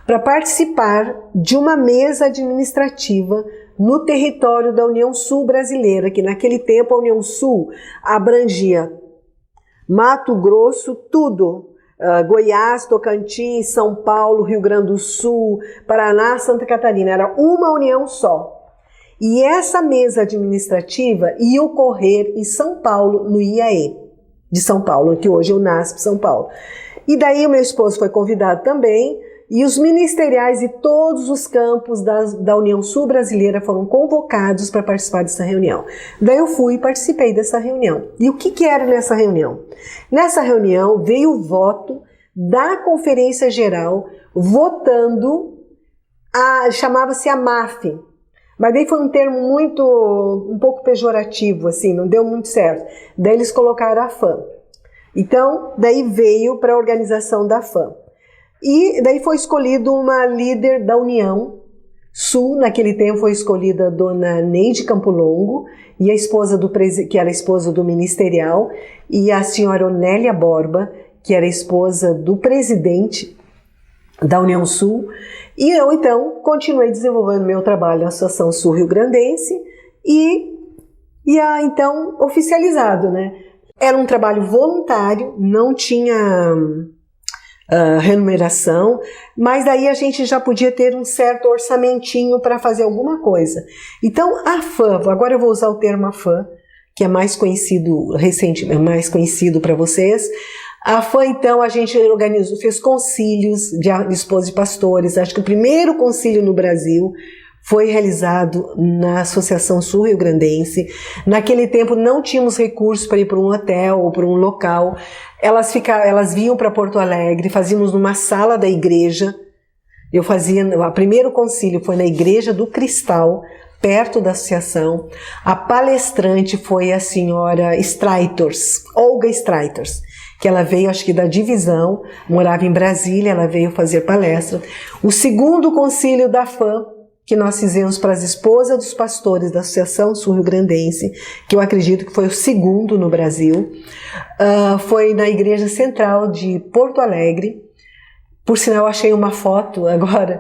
para participar de uma mesa administrativa no território da União Sul brasileira, que naquele tempo a União Sul abrangia Mato Grosso, tudo, Goiás, Tocantins, São Paulo, Rio Grande do Sul, Paraná, Santa Catarina, era uma união só. E essa mesa administrativa ia ocorrer em São Paulo, no IAE de São Paulo, que hoje é o NASP São Paulo. E daí o meu esposo foi convidado também, e os ministeriais de todos os campos da União Sul Brasileira foram convocados para participar dessa reunião. Daí eu fui e participei dessa reunião. E o que era nessa reunião? Nessa reunião veio o voto da Conferência Geral votando, chamava-se a MAF, mas daí foi um termo um pouco pejorativo, assim, não deu muito certo. Daí eles colocaram a FAM. Então, daí veio para a organização da FAM. E daí foi escolhido uma líder da União Sul, naquele tempo foi escolhida a dona Neide Campo Longo, e a esposa que era a esposa do ministerial, e a senhora Onélia Borba, que era a esposa do presidente da União Sul. E eu, então, continuei desenvolvendo meu trabalho na Associação Sul-Rio-Grandense então, oficializado, né? Era um trabalho voluntário, não tinha remuneração, mas daí a gente já podia ter um certo orçamentinho para fazer alguma coisa. Então a FAM, agora eu vou usar o termo FAM, que é mais conhecido mais conhecido para vocês. A FAM, então, a gente fez concílios de esposas de pastores. Acho que o primeiro concílio no Brasil foi realizado na Associação Sul-Rio-Grandense. Naquele tempo não tínhamos recursos para ir para um hotel ou para um local. Elas vinham para Porto Alegre, fazíamos numa sala da igreja. O primeiro concílio foi na Igreja do Cristal, perto da associação. A palestrante foi a senhora Streiters, Olga Streiters, que ela veio, acho que da divisão, morava em Brasília, ela veio fazer palestra. O segundo concílio da FAM, que nós fizemos para as esposas dos pastores da Associação Sul-Rio-Grandense, que eu acredito que foi o segundo no Brasil, foi na Igreja Central de Porto Alegre. Por sinal, achei uma foto, agora,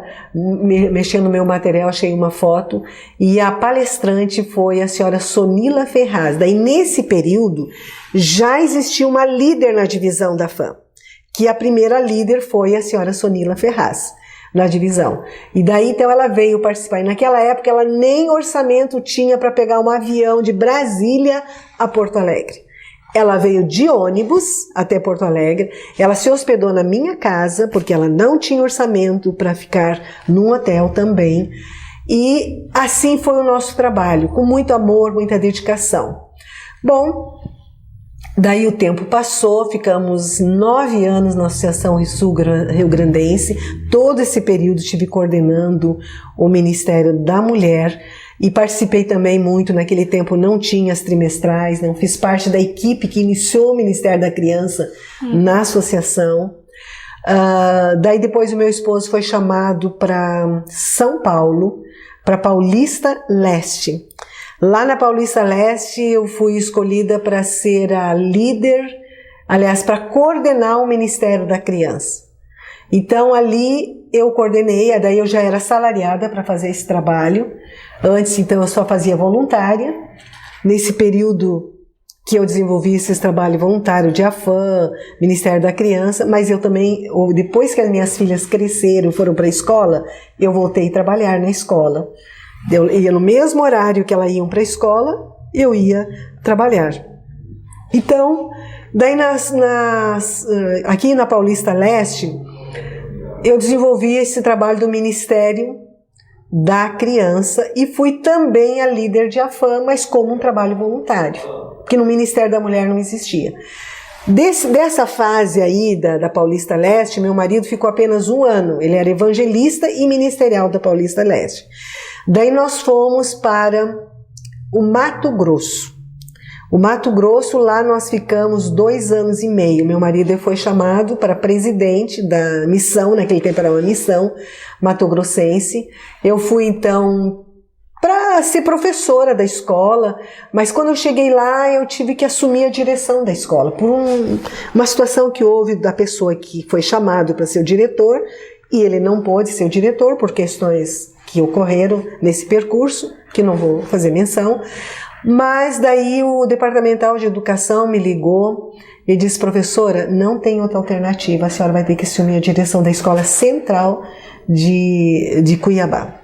mexendo no meu material, achei uma foto, e a palestrante foi a senhora Sonila Ferraz. Daí, nesse período, já existia uma líder na divisão da FAM, que a primeira líder foi a senhora Sonila Ferraz, na divisão. E daí, então, ela veio participar. E naquela época, ela nem orçamento tinha para pegar um avião de Brasília a Porto Alegre. Ela veio de ônibus até Porto Alegre, ela se hospedou na minha casa, porque ela não tinha orçamento para ficar num hotel também. E assim foi o nosso trabalho, com muito amor, muita dedicação. Bom, Daí o tempo passou, ficamos 9 anos na Associação Rio-Grandense. Todo esse período estive coordenando o Ministério da Mulher e participei também muito. Naquele tempo não tinha as trimestrais, não fiz parte da equipe que iniciou o Ministério da Criança na associação. Daí depois o meu esposo foi chamado para São Paulo, para Paulista Leste. Lá na Paulista Leste eu fui escolhida para ser a líder, aliás, para coordenar o Ministério da Criança. Então ali eu coordenei, daí eu já era assalariada para fazer esse trabalho. Antes então eu só fazia voluntária. Nesse período que eu desenvolvi esse trabalho voluntário de AFAM, Ministério da Criança, mas eu também, depois que as minhas filhas cresceram e foram para a escola, eu voltei a trabalhar na escola. Eu ia no mesmo horário que elas iam para a escola, eu ia trabalhar. Então, daí aqui na Paulista Leste, eu desenvolvi esse trabalho do Ministério da Criança e fui também a líder de AFAM, mas como um trabalho voluntário, porque no Ministério da Mulher não existia. Dessa fase aí da Paulista Leste, meu marido ficou apenas 1 ano, ele era evangelista e ministerial da Paulista Leste. Daí nós fomos para o Mato Grosso. O Mato Grosso, lá nós ficamos 2 anos e meio. Meu marido foi chamado para presidente da missão, naquele tempo era uma missão mato-grossense. Eu fui então para ser professora da escola, mas quando eu cheguei lá eu tive que assumir a direção da escola, por uma situação que houve da pessoa que foi chamado para ser o diretor, e ele não pôde ser o diretor por questões que ocorreram nesse percurso, que não vou fazer menção, mas daí o departamental de educação me ligou e disse: professora, não tem outra alternativa, a senhora vai ter que assumir a direção da escola central de Cuiabá.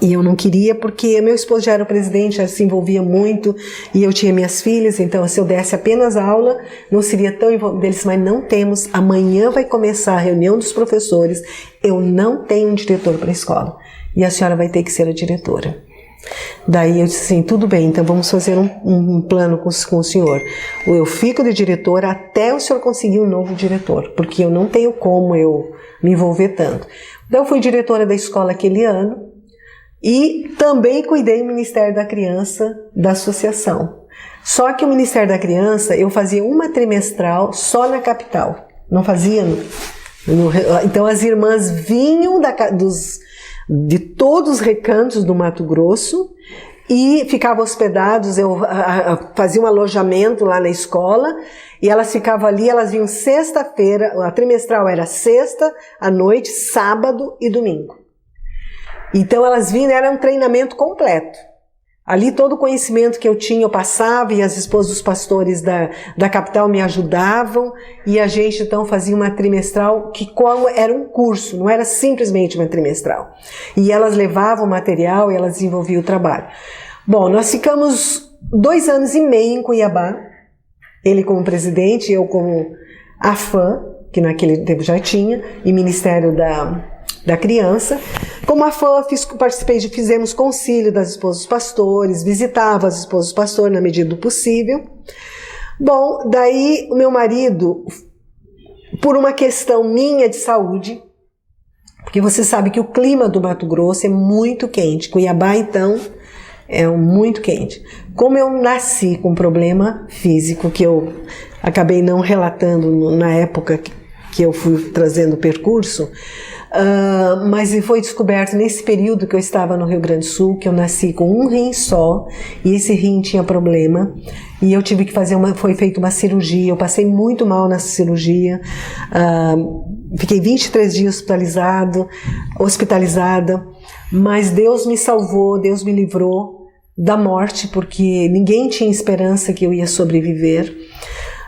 E eu não queria, porque meu esposo já era o presidente, já se envolvia muito, e eu tinha minhas filhas, então se eu desse apenas aula, não seria tão envolvido. Eles, mas não temos, amanhã vai começar a reunião dos professores, eu não tenho um diretor para a escola, e a senhora vai ter que ser a diretora. Daí eu disse assim: tudo bem, então vamos fazer um plano com o senhor. Eu fico de diretora até o senhor conseguir um novo diretor, porque eu não tenho como eu me envolver tanto. Então eu fui diretora da escola aquele ano, e também cuidei do Ministério da Criança da associação. Só que o Ministério da Criança eu fazia uma trimestral só na capital, não fazia então as irmãs vinham de todos os recantos do Mato Grosso e ficavam hospedados. Eu fazia um alojamento lá na escola e elas ficavam ali. Elas vinham sexta-feira, a trimestral era sexta à noite, sábado e domingo. Então elas vinham, era um treinamento completo. Ali todo o conhecimento que eu tinha eu passava, e as esposas dos pastores da capital me ajudavam, e a gente então fazia uma trimestral que era um curso, não era simplesmente uma trimestral. E elas levavam o material e elas desenvolviam o trabalho. Bom, nós ficamos 2 anos e meio em Cuiabá, ele como presidente, eu como AFAM, que naquele tempo já tinha, e Ministério da Criança. Como AFAM, fizemos concílio das esposas dos pastores, visitava as esposas dos pastores na medida do possível. Bom, daí o meu marido, por uma questão minha de saúde, porque você sabe que o clima do Mato Grosso é muito quente, Cuiabá então é muito quente. Como eu nasci com um problema físico, que eu acabei não relatando na época que eu fui trazendo o percurso, mas foi descoberto nesse período que eu estava no Rio Grande do Sul, que eu nasci com um rim só, e esse rim tinha problema, e eu tive que foi feita uma cirurgia. Eu passei muito mal nessa cirurgia, fiquei 23 dias hospitalizada, mas Deus me salvou, Deus me livrou da morte, porque ninguém tinha esperança que eu ia sobreviver.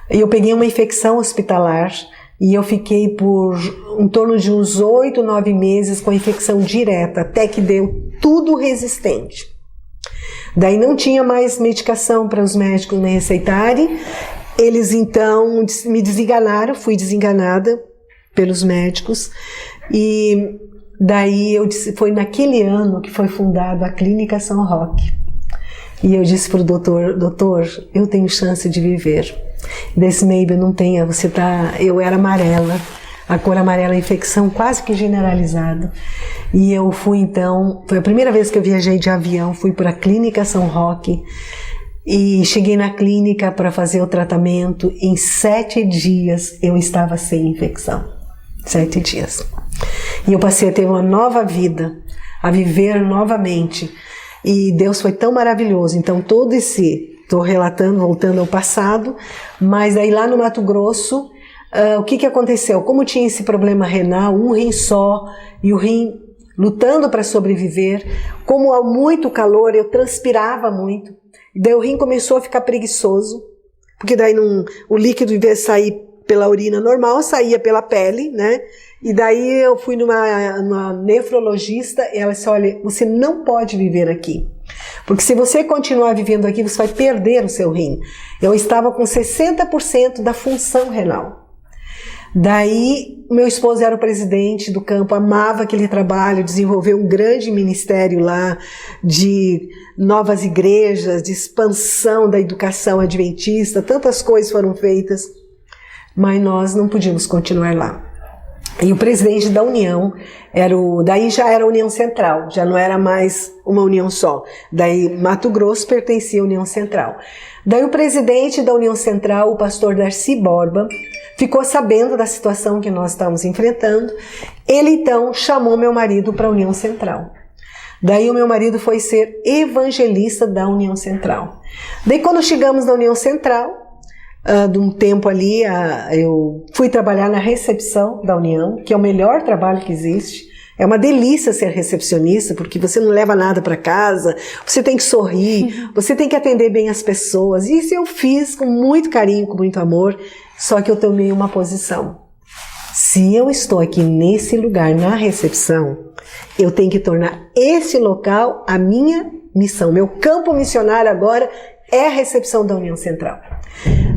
Eu peguei uma infecção hospitalar, e eu fiquei por em torno de uns 8, 9 meses com a infecção direta, até que deu tudo resistente. Daí não tinha mais medicação para os médicos me receitarem. Eles então me desenganaram, fui desenganada pelos médicos. E daí foi naquele ano que foi fundada a Clínica São Roque. E eu disse para o doutor, eu tenho chance de viver. Desse Mabel, não tenha, eu era amarela, a cor amarela, infecção quase que generalizada. E eu fui então, foi a primeira vez que eu viajei de avião, fui para a Clínica São Roque e cheguei na clínica para fazer o tratamento. Em 7 dias eu estava sem infecção, 7 dias. E eu passei a ter uma nova vida, a viver novamente. E Deus foi tão maravilhoso. Então todo esse, estou relatando, voltando ao passado, mas aí lá no Mato Grosso, o que aconteceu? Como tinha esse problema renal, um rim só, e o rim lutando para sobreviver, como há muito calor, eu transpirava muito, daí o rim começou a ficar preguiçoso, porque daí o líquido, em vez de sair pela urina normal, saía pela pele, né? E daí eu fui numa nefrologista e ela disse, olha, você não pode viver aqui, porque se você continuar vivendo aqui, você vai perder o seu rim. Eu estava com 60% da função renal. Daí, meu esposo era o presidente do campo, amava aquele trabalho, desenvolveu um grande ministério lá de novas igrejas, de expansão da educação adventista, tantas coisas foram feitas, mas nós não podíamos continuar lá. E o presidente da União, daí já era a União Central, já não era mais uma União só. Daí Mato Grosso pertencia à União Central. Daí o presidente da União Central, o pastor Darcy Borba, ficou sabendo da situação que nós estávamos enfrentando. Ele então chamou meu marido para a União Central. Daí o meu marido foi ser evangelista da União Central. Daí quando chegamos na União Central, de um tempo ali, eu fui trabalhar na recepção da União, que é o melhor trabalho que existe. É uma delícia ser recepcionista, porque você não leva nada para casa, você tem que sorrir, você tem que atender bem as pessoas. E isso eu fiz com muito carinho, com muito amor, só que eu tomei uma posição. Se eu estou aqui nesse lugar, na recepção, eu tenho que tornar esse local a minha missão. Meu campo missionário agora é a recepção da União Central.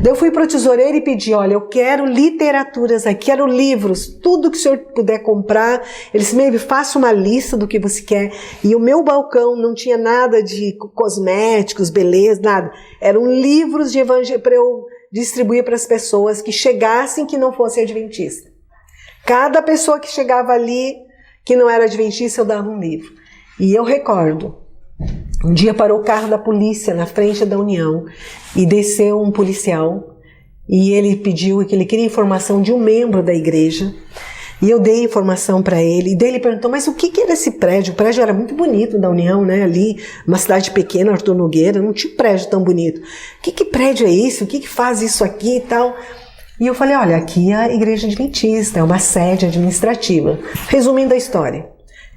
Daí eu fui para o tesoureiro e pedi, olha, eu quero literaturas aqui, quero livros, tudo que o senhor puder comprar. Ele disse, Maybe, faça uma lista do que você quer. E o meu balcão não tinha nada de cosméticos, beleza, nada. Eram livros de evangelho para eu distribuir para as pessoas que chegassem que não fossem adventistas. Cada pessoa que chegava ali, que não era adventista, eu dava um livro. E eu recordo, um dia parou o carro da polícia na frente da União e desceu um policial e ele pediu que ele queria informação de um membro da igreja e eu dei informação para ele e daí ele perguntou, mas o que era esse prédio? O prédio era muito bonito da União, né? Ali, uma cidade pequena, Arthur Nogueira, não tinha prédio tão bonito. Que prédio é esse? O que faz isso aqui e tal? E eu falei, olha, aqui é a igreja adventista, é uma sede administrativa. Resumindo a história.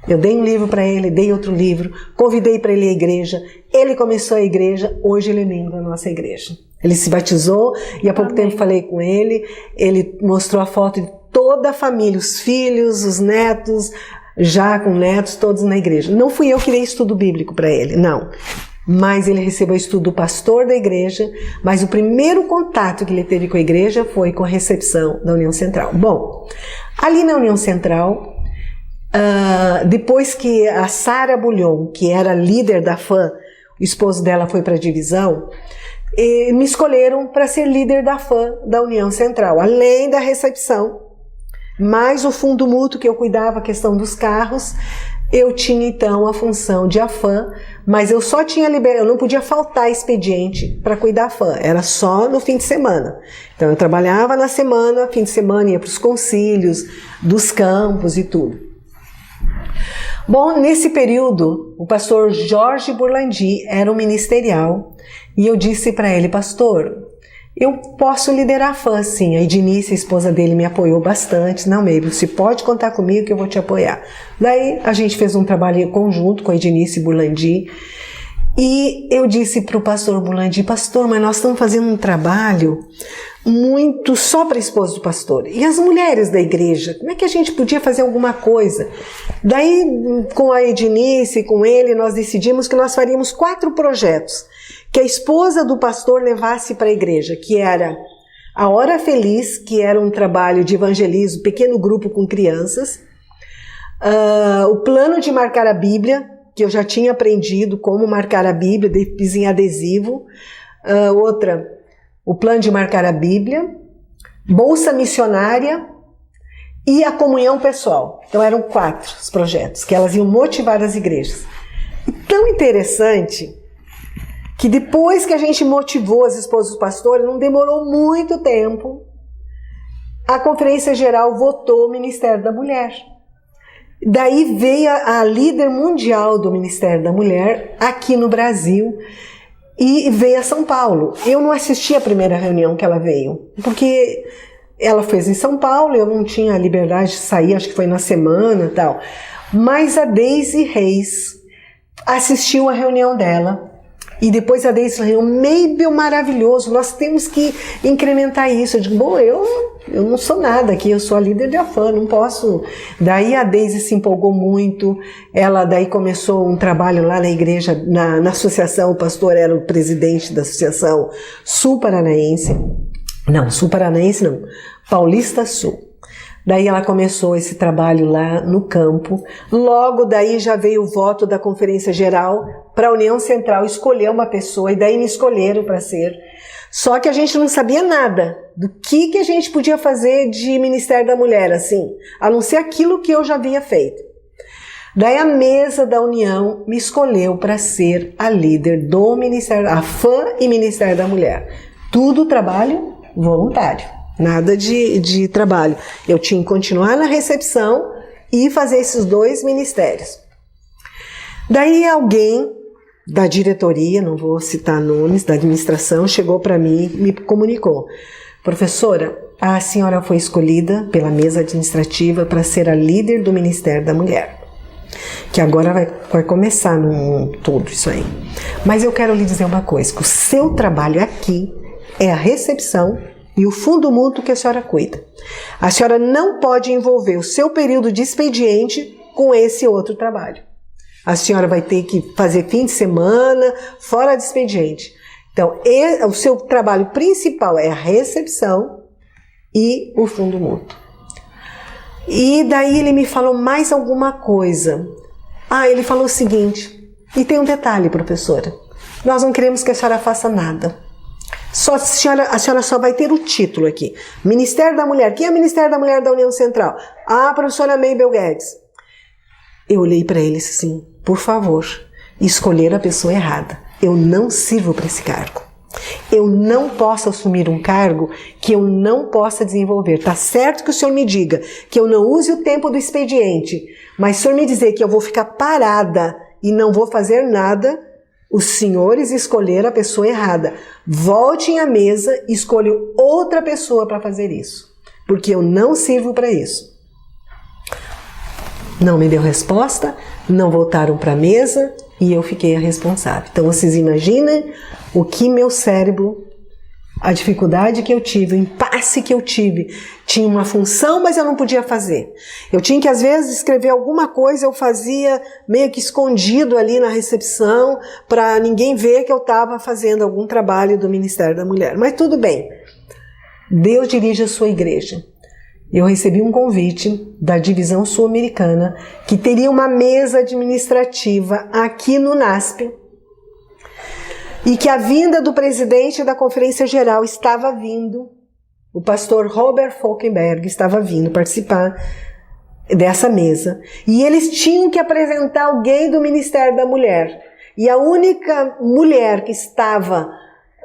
Eu dei um livro para ele, dei outro livro, convidei para ele ir à igreja, ele começou a igreja, hoje ele é membro da nossa igreja. Ele se batizou e há pouco tempo falei com ele mostrou a foto de toda a família, os filhos, os netos, já com netos, todos na igreja. Não fui eu que dei estudo bíblico para ele, não. Mas ele recebeu estudo do pastor da igreja, mas o primeiro contato que ele teve com a igreja foi com a recepção da União Central. Bom, ali na União Central, depois que a Sara Bulhon, que era líder da FAM, o esposo dela foi para a divisão, me escolheram para ser líder da FAM da União Central, além da recepção, mais o fundo mútuo que eu cuidava, a questão dos carros. Eu tinha então a função de AFAM, mas eu só tinha eu não podia faltar expediente para cuidar da FAM, era só no fim de semana. Então eu trabalhava na semana, fim de semana ia para os concílios, dos campos e tudo. Bom, nesse período, o pastor Jorge Burlandi era um ministerial e eu disse para ele, pastor, eu posso liderar a FAM sim. A Ednice, a esposa dele, me apoiou bastante. Não, Maybe, você pode contar comigo que eu vou te apoiar. Daí a gente fez um trabalho conjunto com a Ednice Burlandi e eu disse para o pastor Burlandi, pastor, mas nós estamos fazendo um trabalho muito só para a esposa do pastor. E as mulheres da igreja, como é que a gente podia fazer alguma coisa? Daí, com a Ednice, com ele, nós decidimos que nós faríamos 4 projetos que a esposa do pastor levasse para a igreja, que era a Hora Feliz, que era um trabalho de evangelismo, pequeno grupo com crianças, o plano de marcar a Bíblia, que eu já tinha aprendido como marcar a Bíblia, fiz em adesivo, outra, o plano de marcar a Bíblia, bolsa missionária e a comunhão pessoal. Então eram 4 os projetos, que elas iam motivar as igrejas. E tão interessante que depois que a gente motivou as esposas dos pastores, não demorou muito tempo, a Conferência Geral votou o Ministério da Mulher. Daí veio a líder mundial do Ministério da Mulher aqui no Brasil e veio a São Paulo. Eu não assisti a primeira reunião que ela veio, porque ela fez em São Paulo, eu não tinha a liberdade de sair, acho que foi na semana e tal. Mas a Deise Reis assistiu a reunião dela. E depois a Deise falou, Mabel, maravilhoso, nós temos que incrementar isso. Eu digo, bom, eu não sou nada aqui, eu sou a líder de AFAN, não posso. Daí a Deise se empolgou muito, ela daí começou um trabalho lá na igreja, na associação, o pastor era o presidente da associação Sul-Paranaense. Não, Sul-Paranaense não, Paulista Sul. Daí ela começou esse trabalho lá no campo. Logo daí já veio o voto da Conferência Geral para a União Central escolher uma pessoa, e daí me escolheram para ser. Só que a gente não sabia nada do que a gente podia fazer de Ministério da Mulher, assim, a não ser aquilo que eu já havia feito. Daí a mesa da União me escolheu para ser a líder do Ministério, a AFAN e Ministério da Mulher. Tudo trabalho voluntário. Nada de trabalho. Eu tinha que continuar na recepção e fazer esses 2 ministérios. Daí alguém da diretoria, não vou citar nomes, da administração, chegou para mim e me comunicou. Professora, a senhora foi escolhida pela mesa administrativa para ser a líder do Ministério da Mulher. Que agora vai começar tudo isso aí. Mas eu quero lhe dizer uma coisa, que o seu trabalho aqui é a recepção e o fundo mútuo que a senhora cuida. A senhora não pode envolver o seu período de expediente com esse outro trabalho. A senhora vai ter que fazer fim de semana, fora de expediente. Então, o seu trabalho principal é a recepção e o fundo mútuo. E daí ele me falou mais alguma coisa. Ele falou o seguinte, e tem um detalhe, professora, nós não queremos que a senhora faça nada. A senhora só vai ter o título aqui. Ministério da Mulher. Quem é o Ministério da Mulher da União Central? A professora Mabel Guedes. Eu olhei para ele assim, por favor, escolher a pessoa errada. Eu não sirvo para esse cargo. Eu não posso assumir um cargo que eu não possa desenvolver. Tá certo que o senhor me diga que eu não use o tempo do expediente, mas se o senhor me dizer que eu vou ficar parada e não vou fazer nada, os senhores escolheram a pessoa errada. Voltem à mesa e escolham outra pessoa para fazer isso, porque eu não sirvo para isso. Não me deu resposta, não voltaram para a mesa e eu fiquei a responsável. Então vocês imaginem o que meu cérebro, a dificuldade que eu tive, o impasse que eu tive. Tinha uma função, mas eu não podia fazer. Eu tinha que, às vezes, escrever alguma coisa, eu fazia meio que escondido ali na recepção, para ninguém ver que eu estava fazendo algum trabalho do Ministério da Mulher. Mas tudo bem. Deus dirige a sua igreja. Eu recebi um convite da divisão sul-americana, que teria uma mesa administrativa aqui no NASP, e que a vinda do presidente da Conferência Geral estava vindo, o pastor Robert Falkenberg estava vindo participar dessa mesa, e eles tinham que apresentar alguém do Ministério da Mulher, e a única mulher que estava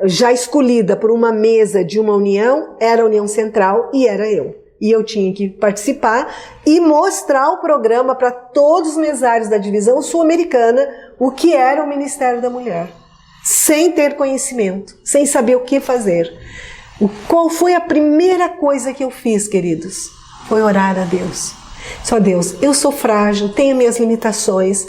já escolhida por uma mesa de uma união era a União Central, e era eu. E eu tinha que participar e mostrar o programa para todos os mesários da divisão sul-americana o que era o Ministério da Mulher. Sem ter conhecimento, sem saber o que fazer. Qual foi a primeira coisa que eu fiz, queridos? Foi orar a Deus. Só Deus, eu sou frágil, tenho minhas limitações,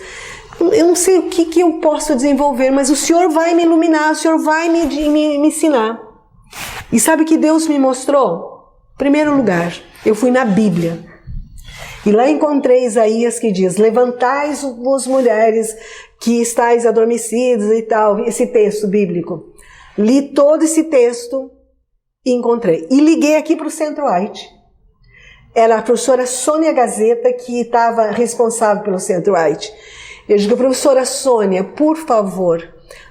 eu não sei o que eu posso desenvolver, mas o Senhor vai me iluminar, o Senhor vai me ensinar. E sabe o que Deus me mostrou? Em primeiro lugar, eu fui na Bíblia. E lá encontrei Isaías que diz, levantai-vos mulheres que estáis adormecidas e tal, esse texto bíblico. Li todo esse texto e encontrei. E liguei aqui para o Centro-White. Era a professora Sônia Gazeta que estava responsável pelo Centro-White. Eu digo, professora Sônia, por favor,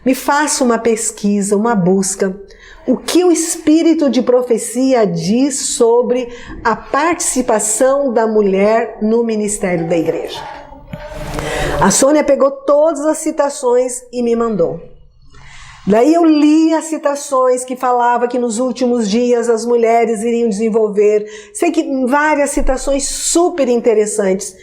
me faça uma pesquisa, uma busca. o que o espírito de profecia diz sobre a participação da mulher no ministério da igreja. A Sônia pegou todas as citações e me mandou. Daí eu li as citações que falava que nos últimos dias as mulheres iriam desenvolver. Sei que várias citações super interessantes.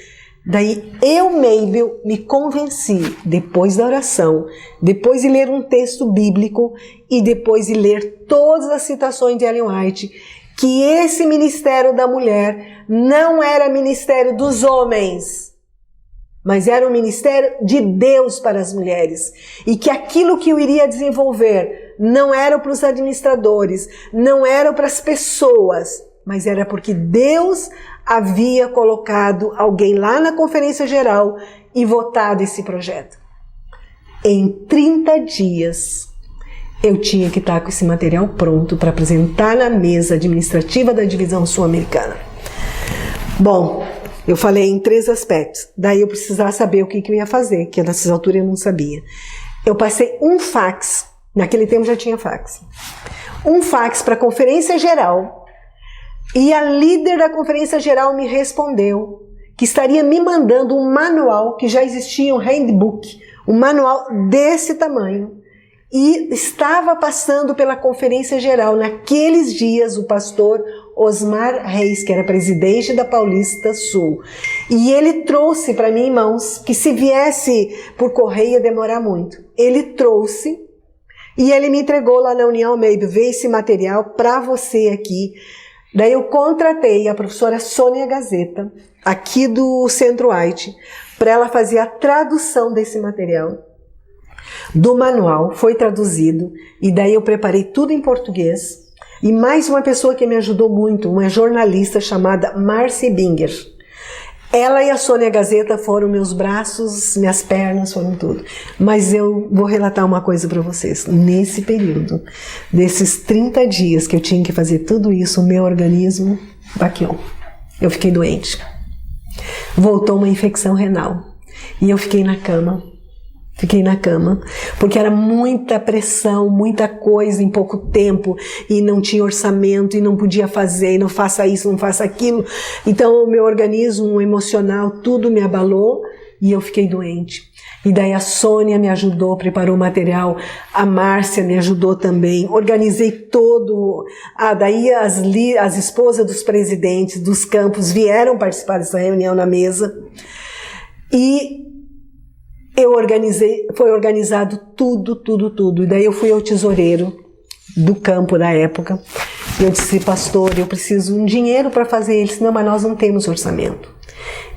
Daí eu, Mabel, me convenci, depois da oração, depois de ler um texto bíblico e depois de ler todas as citações de Ellen White, que esse ministério da mulher não era ministério dos homens, mas era um ministério de Deus para as mulheres. E que aquilo que eu iria desenvolver não era para os administradores, não era para as pessoas, mas era porque Deus havia colocado alguém lá na Conferência Geral e votado esse projeto. Em 30 dias, eu tinha que estar com esse material pronto para apresentar na mesa administrativa da divisão sul-americana. Bom, eu falei em 3 aspectos. Daí eu precisava saber o que eu ia fazer, que nessas alturas eu não sabia. Eu passei um fax, naquele tempo já tinha fax, um fax para a Conferência Geral. E a líder da Conferência Geral me respondeu que estaria me mandando um manual, que já existia um handbook, um manual desse tamanho, e estava passando pela Conferência Geral naqueles dias o pastor Osmar Reis, que era presidente da Paulista Sul. E ele trouxe para mim em mãos, que se viesse por correio ia demorar muito. Ele trouxe e ele me entregou lá na União Mabel, vê esse material para você aqui. Daí eu contratei a professora Sônia Gazeta, aqui do Centro White, para ela fazer a tradução desse material, do manual, foi traduzido, e daí eu preparei tudo em português, e mais uma pessoa que me ajudou muito, uma jornalista chamada Marcy Binger. Ela e a Sônia Gazeta foram meus braços, minhas pernas, foram tudo. Mas eu vou relatar uma coisa para vocês. Nesse período, desses 30 dias que eu tinha que fazer tudo isso, o meu organismo baqueou. Eu fiquei doente. Voltou uma infecção renal. E eu fiquei na cama. Porque era muita pressão, muita coisa em pouco tempo, e não tinha orçamento, e não podia fazer, e não faça isso, não faça aquilo. Então o meu organismo emocional, tudo me abalou, e eu fiquei doente. E daí a Sônia me ajudou, preparou o material, a Márcia me ajudou também, organizei todo. Daí as esposas dos presidentes dos campos vieram participar dessa reunião na mesa, e foi organizado tudo. E daí eu fui ao tesoureiro do campo da época. E eu disse, pastor, eu preciso de um dinheiro para fazer ele, senão, mas nós não temos orçamento.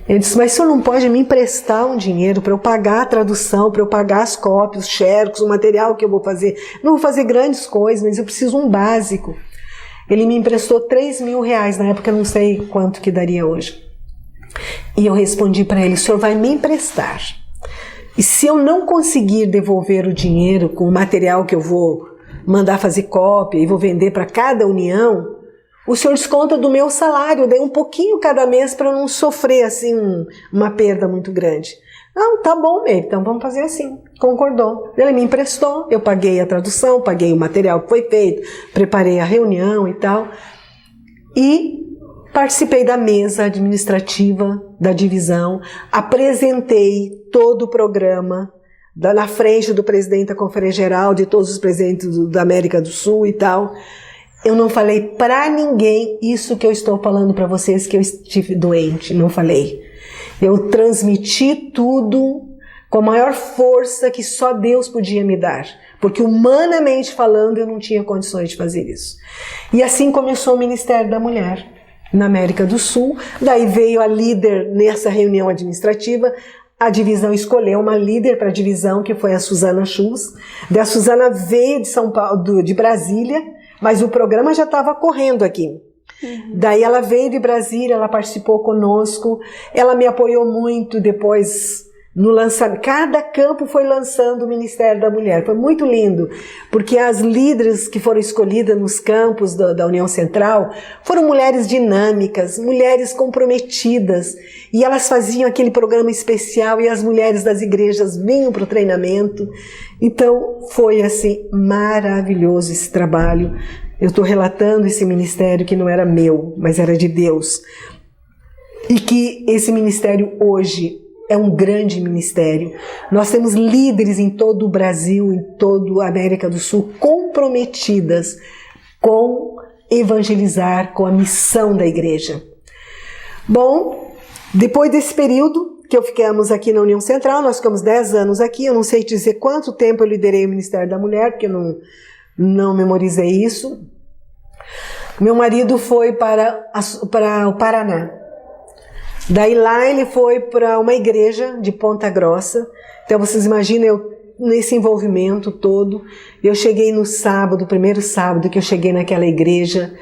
Ele disse, mas o senhor não pode me emprestar um dinheiro para eu pagar a tradução, para eu pagar as cópias, os xerox, o material que eu vou fazer. Não vou fazer grandes coisas, mas eu preciso um básico. Ele me emprestou R$3.000, na época eu não sei quanto que daria hoje. E eu respondi para ele, o senhor vai me emprestar. E se eu não conseguir devolver o dinheiro com o material que eu vou mandar fazer cópia e vou vender para cada união, o senhor desconta do meu salário, dei um pouquinho cada mês para não sofrer assim uma perda muito grande. Não, tá bom, Mabel, então vamos fazer assim. Concordou. Ele me emprestou, eu paguei a tradução, paguei o material que foi feito, preparei a reunião e tal. E participei da mesa administrativa da divisão, apresentei todo o programa na frente do presidente da Conferência Geral, de todos os presidentes da América do Sul e tal. Eu não falei para ninguém isso que eu estou falando para vocês, que eu estive doente, não falei. Eu transmiti tudo com a maior força que só Deus podia me dar, porque humanamente falando eu não tinha condições de fazer isso. E assim começou o Ministério da Mulher na América do Sul. Daí veio a líder nessa reunião administrativa, a divisão escolheu uma líder para a divisão, que foi a Suzana Schultz. A Suzana veio de São Paulo, de Brasília, mas o programa já estava correndo aqui. Daí ela veio de Brasília, ela participou conosco, ela me apoiou muito depois no lançamento. Cada campo foi lançando o Ministério da Mulher. Foi muito lindo, porque as líderes que foram escolhidas nos campos da União Central foram mulheres dinâmicas, mulheres comprometidas, e elas faziam aquele programa especial e as mulheres das igrejas vinham para o treinamento. Então foi assim maravilhoso esse trabalho. Eu estou relatando esse ministério que não era meu, mas era de Deus. E que esse ministério hoje é um grande ministério. Nós temos líderes em todo o Brasil, em toda a América do Sul, comprometidas com evangelizar, com a missão da igreja. Bom, depois desse período que ficamos aqui na União Central, nós ficamos 10 anos aqui, eu não sei dizer quanto tempo eu liderei o Ministério da Mulher, porque eu não memorizei isso. Meu marido foi para o Paraná. Daí lá ele foi para uma igreja de Ponta Grossa. Então vocês imaginam eu nesse envolvimento todo. Eu cheguei no sábado, o primeiro sábado que eu cheguei naquela igreja,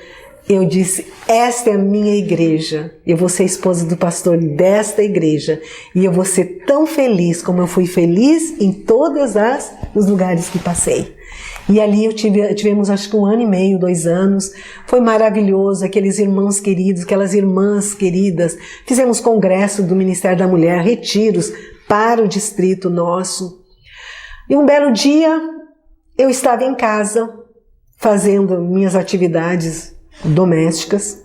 eu disse, esta é a minha igreja. Eu vou ser esposa do pastor desta igreja. E eu vou ser tão feliz como eu fui feliz em todos os lugares que passei. E ali tivemos acho que 1 ano e meio, 2 anos, foi maravilhoso, aqueles irmãos queridos, aquelas irmãs queridas, fizemos congresso do Ministério da Mulher, retiros para o distrito nosso. E um belo dia, eu estava em casa, fazendo minhas atividades domésticas.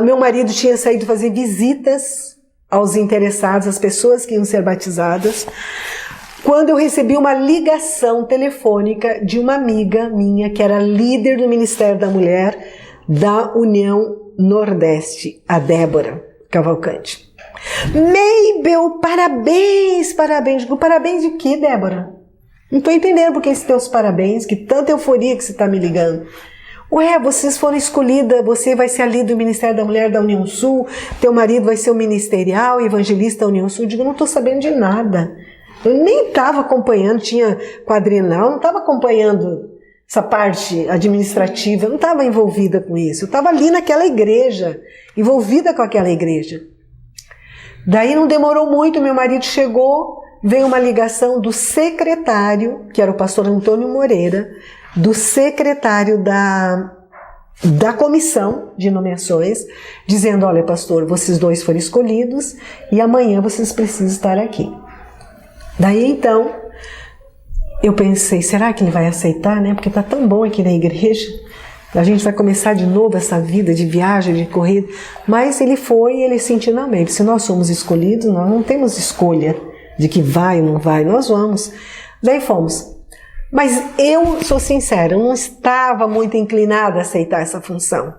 Meu marido tinha saído fazer visitas aos interessados, às pessoas que iam ser batizadas, quando eu recebi uma ligação telefônica de uma amiga minha, que era líder do Ministério da Mulher da União Nordeste, a Débora Cavalcante. Mabel, parabéns, parabéns. Digo, parabéns de quê, Débora? Não estou entendendo porque esses teus parabéns, que tanta euforia que você está me ligando. Ué, vocês foram escolhidas, você vai ser a líder do Ministério da Mulher da União Sul, teu marido vai ser o ministerial, evangelista da União Sul. Digo, não estou sabendo de nada. Eu nem estava acompanhando, tinha quadrinal, não estava acompanhando essa parte administrativa, eu não estava envolvida com isso. Eu estava ali naquela igreja, envolvida com aquela igreja. Daí não demorou muito, meu marido chegou, veio uma ligação do secretário, que era o pastor Antônio Moreira, do secretário da comissão de nomeações, dizendo, olha pastor, vocês dois foram escolhidos e amanhã vocês precisam estar aqui. Daí então, eu pensei, será que ele vai aceitar, né? Porque tá tão bom aqui na igreja, a gente vai começar de novo essa vida de viagem, de corrida. Mas ele foi e ele sentiu, não, mesmo, se nós somos escolhidos, nós não temos escolha de que vai ou não vai, nós vamos. Daí fomos. Mas eu sou sincera, eu não estava muito inclinada a aceitar essa função.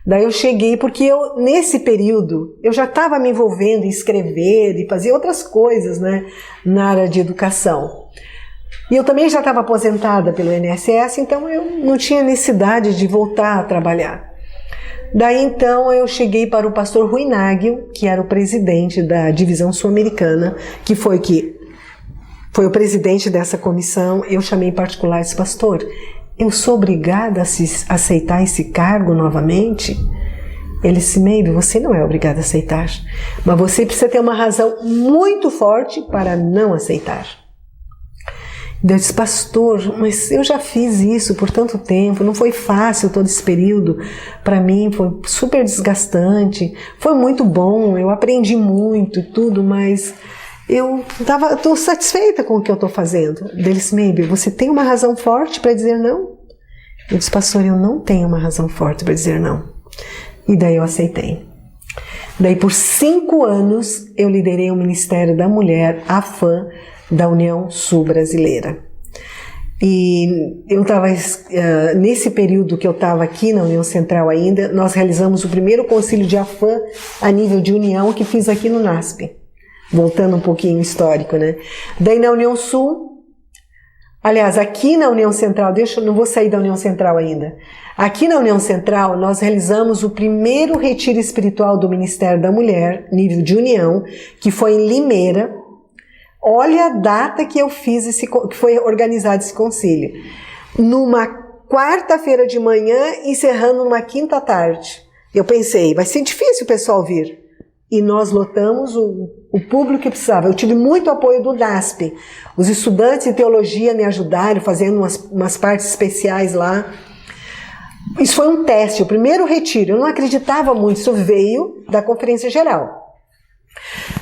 Daí eu cheguei, porque nesse período, eu já estava me envolvendo em escrever e fazer outras coisas, né, na área de educação. E eu também já estava aposentada pelo INSS, então eu não tinha necessidade de voltar a trabalhar. Daí então eu cheguei para o pastor Rui Nagel, que era o presidente da divisão sul-americana, que foi o presidente dessa comissão. Eu chamei em particular esse pastor. Eu sou obrigada a aceitar esse cargo novamente? Ele disse, Mabel, você não é obrigada a aceitar, mas você precisa ter uma razão muito forte para não aceitar. Eu disse, pastor, mas eu já fiz isso por tanto tempo, não foi fácil todo esse período, para mim foi super desgastante, foi muito bom, eu aprendi muito e tudo, mas eu estou satisfeita com o que eu estou fazendo. Ele disse, Mabel, você tem uma razão forte para dizer não? Eu disse, pastor, eu não tenho uma razão forte para dizer não. E daí eu aceitei. Daí por 5 anos eu liderei o Ministério da Mulher, AFAM, da União Sul Brasileira. E eu estava, nesse período que eu estava aqui na União Central ainda, nós realizamos o primeiro concílio de AFAM a nível de união que fiz aqui no NASP. Voltando um pouquinho histórico, né? Daí na União Sul, aliás, aqui na União Central, não vou sair da União Central ainda. Aqui na União Central, nós realizamos o primeiro retiro espiritual do Ministério da Mulher, nível de união, que foi em Limeira. Olha a data que eu fiz, que foi organizado esse concílio. Numa quarta-feira de manhã, encerrando numa quinta tarde. Eu pensei, vai ser difícil o pessoal vir. e nós lotamos o público que precisava. Eu tive muito apoio do NASP. Os estudantes de teologia me ajudaram, fazendo umas partes especiais lá. Isso foi um teste, o primeiro retiro. Eu não acreditava muito, isso veio da Conferência Geral.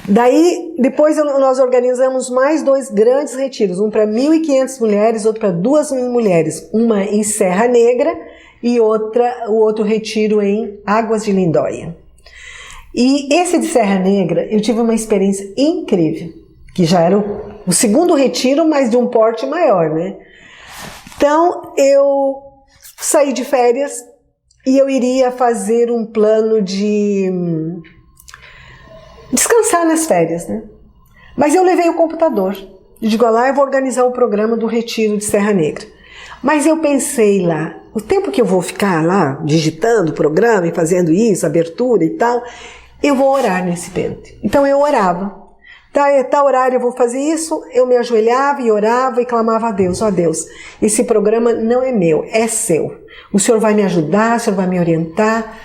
Daí, depois nós organizamos mais 2 grandes retiros, um para 1.500 mulheres, outro para 2.000 mulheres, uma em Serra Negra e o outro retiro em Águas de Lindóia. E esse de Serra Negra, eu tive uma experiência incrível, que já era o segundo retiro, mas de um porte maior, né? Então, eu saí de férias e eu iria fazer um plano de descansar nas férias, né? Mas eu levei o computador. Eu digo, lá eu vou organizar o programa do retiro de Serra Negra. Mas eu pensei lá, o tempo que eu vou ficar lá digitando o programa e fazendo isso, abertura e tal, eu vou orar nesse tempo. Então eu orava. Tal horário eu vou fazer isso, eu me ajoelhava e orava e clamava a Deus, ó Deus, esse programa não é meu, é seu. O Senhor vai me ajudar, o Senhor vai me orientar.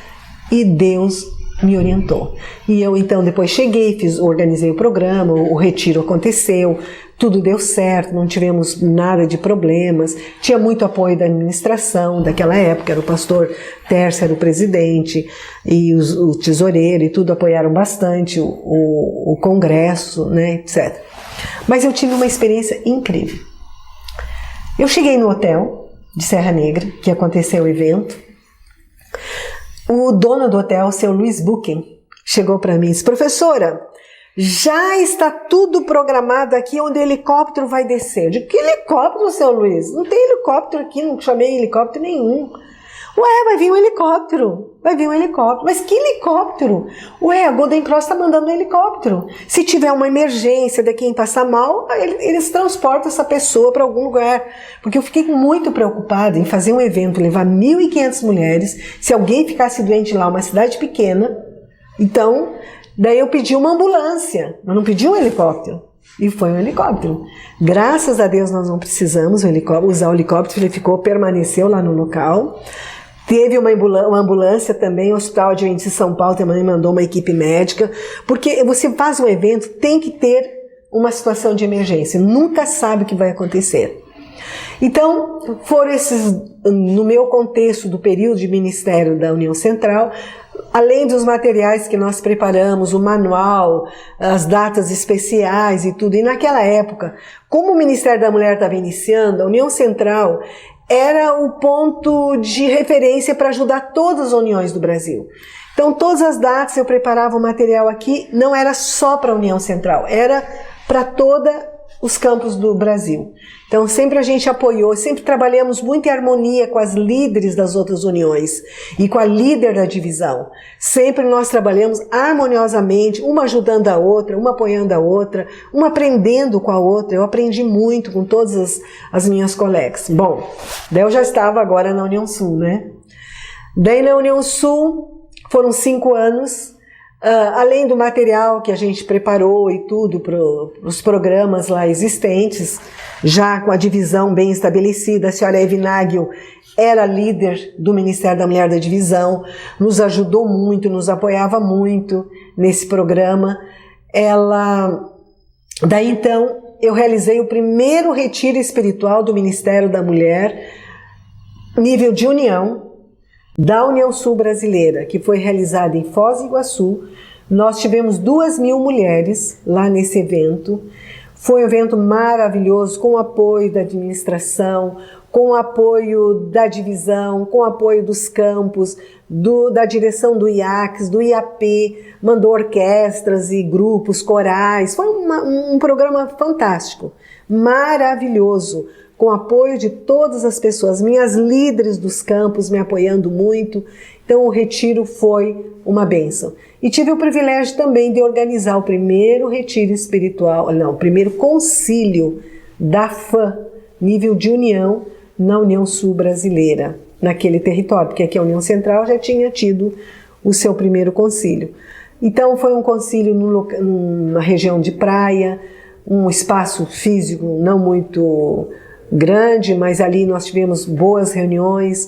E Deus me orientou. E eu então depois cheguei, organizei o programa, o retiro aconteceu, tudo deu certo, não tivemos nada de problemas, tinha muito apoio da administração daquela época, era o pastor Tércio, era o presidente, e o tesoureiro e tudo apoiaram bastante, o congresso, né, etc. Mas eu tive uma experiência incrível. Eu cheguei no hotel de Serra Negra, que aconteceu o evento. O dono do hotel, o seu Luiz Buchen, chegou para mim e disse, professora, já está tudo programado aqui onde o helicóptero vai descer. Eu digo, que helicóptero, seu Luiz? Não tem helicóptero aqui, não chamei helicóptero nenhum. Ué, vai vir um helicóptero. Mas que helicóptero? Ué, a Golden Cross está mandando um helicóptero. Se tiver uma emergência de quem passar mal, eles transportam essa pessoa para algum lugar. Porque eu fiquei muito preocupada em fazer um evento, levar 1.500 mulheres. Se alguém ficasse doente lá, uma cidade pequena, então, daí eu pedi uma ambulância, mas não pedi um helicóptero. E foi um helicóptero. Graças a Deus nós não precisamos usar o helicóptero, ele permaneceu lá no local. Teve uma ambulância também, o Hospital de São Paulo também mandou uma equipe médica, porque você faz um evento, tem que ter uma situação de emergência, nunca sabe o que vai acontecer. Então, foram esses, no meu contexto do período de Ministério da União Central, além dos materiais que nós preparamos, o manual, as datas especiais e tudo, e naquela época, como o Ministério da Mulher estava iniciando, a União Central era o ponto de referência para ajudar todas as uniões do Brasil. Então, todas as datas eu preparava o material aqui, não era só para a União Central, era para todos os campos do Brasil. Então, sempre a gente apoiou, sempre trabalhamos muito em harmonia com as líderes das outras uniões e com a líder da divisão. Sempre nós trabalhamos harmoniosamente, uma ajudando a outra, uma apoiando a outra, uma aprendendo com a outra. Eu aprendi muito com todas as minhas colegas. Bom, daí eu já estava agora na União Sul, né? Daí na União Sul foram 5 anos. Além do material que a gente preparou e tudo para os programas lá existentes, já com a divisão bem estabelecida, a senhora Eve Nagel era líder do Ministério da Mulher da divisão, nos ajudou muito, nos apoiava muito nesse programa. Daí então, eu realizei o primeiro retiro espiritual do Ministério da Mulher, nível de união, da União Sul Brasileira, que foi realizada em Foz do Iguaçu. Nós tivemos 2.000 mulheres lá nesse evento. Foi um evento maravilhoso, com o apoio da administração, com o apoio da divisão, com o apoio dos campos, da direção do IACS, do IAP, mandou orquestras e grupos, corais. Foi um programa fantástico, maravilhoso, com o apoio de todas as pessoas, minhas líderes dos campos me apoiando muito. Então o retiro foi uma bênção. E tive o privilégio também de organizar o primeiro retiro espiritual, o primeiro concílio da FAM, nível de união, na União Sul Brasileira, naquele território, porque aqui a União Central já tinha tido o seu primeiro concílio. Então foi um concílio numa região de praia, um espaço físico não muito grande, mas ali nós tivemos boas reuniões.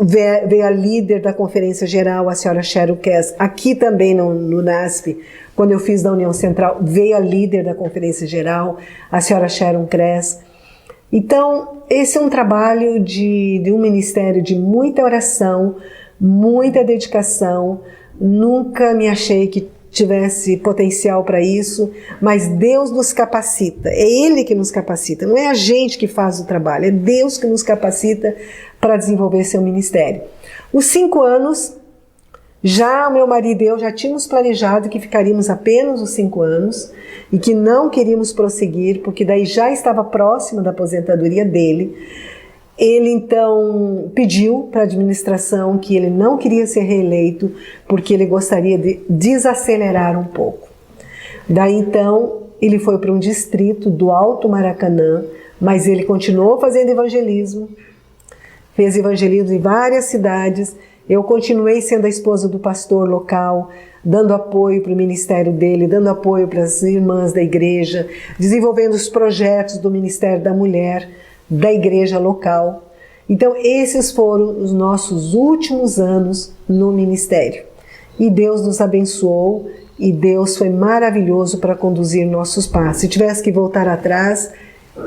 Veio a líder da Conferência Geral, a senhora Sharon Cass, aqui também no NASP, quando eu fiz da União Central, veio a líder da Conferência Geral, a senhora Sharon Cass. Então, esse é um trabalho de um ministério de muita oração, muita dedicação. Nunca me achei que tivesse potencial para isso, mas Deus nos capacita, é Ele que nos capacita, não é a gente que faz o trabalho, é Deus que nos capacita para desenvolver seu ministério. Os 5 anos, já meu marido e eu já tínhamos planejado que ficaríamos apenas os 5 anos e que não queríamos prosseguir, porque daí já estava próximo da aposentadoria dele. Ele então pediu para a administração que ele não queria ser reeleito porque ele gostaria de desacelerar um pouco. Daí então ele foi para um distrito do Alto Maracanã, mas ele continuou fazendo evangelismo, fez evangelismo em várias cidades. Eu continuei sendo a esposa do pastor local, dando apoio para o ministério dele, dando apoio para as irmãs da igreja, desenvolvendo os projetos do Ministério da Mulher, da igreja local. Então esses foram os nossos últimos anos no ministério. E Deus nos abençoou e Deus foi maravilhoso para conduzir nossos passos. Se tivesse que voltar atrás,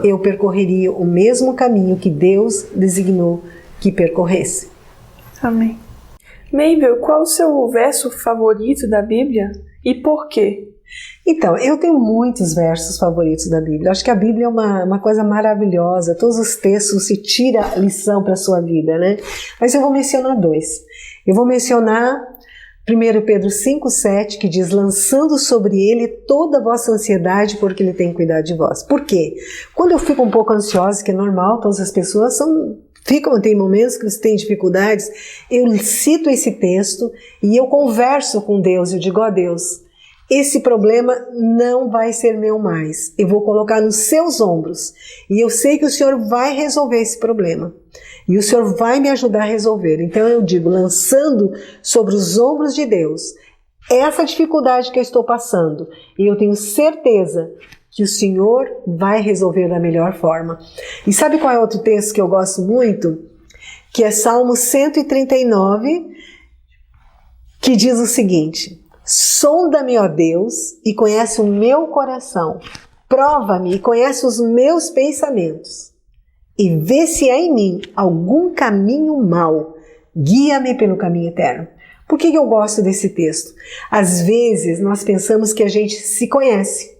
eu percorreria o mesmo caminho que Deus designou que percorresse. Amém. Mabel, qual o seu verso favorito da Bíblia e por quê? Então, eu tenho muitos versos favoritos da Bíblia. Acho que a Bíblia é uma coisa maravilhosa. Todos os textos se tira lição para a sua vida, né? Mas eu vou mencionar 2. Eu vou mencionar 1 Pedro 5,7, que diz: lançando sobre ele toda a vossa ansiedade, porque ele tem cuidado de vós. Por quê? Quando eu fico um pouco ansiosa, que é normal, todas as pessoas tem momentos que você tem dificuldades, eu cito esse texto e eu converso com Deus. Eu digo: ó Deus, esse problema não vai ser meu mais. Eu vou colocar nos seus ombros. E eu sei que o Senhor vai resolver esse problema. E o Senhor vai me ajudar a resolver. Então eu digo, lançando sobre os ombros de Deus essa dificuldade que eu estou passando. E eu tenho certeza que o Senhor vai resolver da melhor forma. E sabe qual é outro texto que eu gosto muito? Que é Salmo 139, que diz o seguinte: sonda-me, ó Deus, e conhece o meu coração. Prova-me e conhece os meus pensamentos. E vê se há em mim algum caminho mau. Guia-me pelo caminho eterno. Por que eu gosto desse texto? Às vezes nós pensamos que a gente se conhece.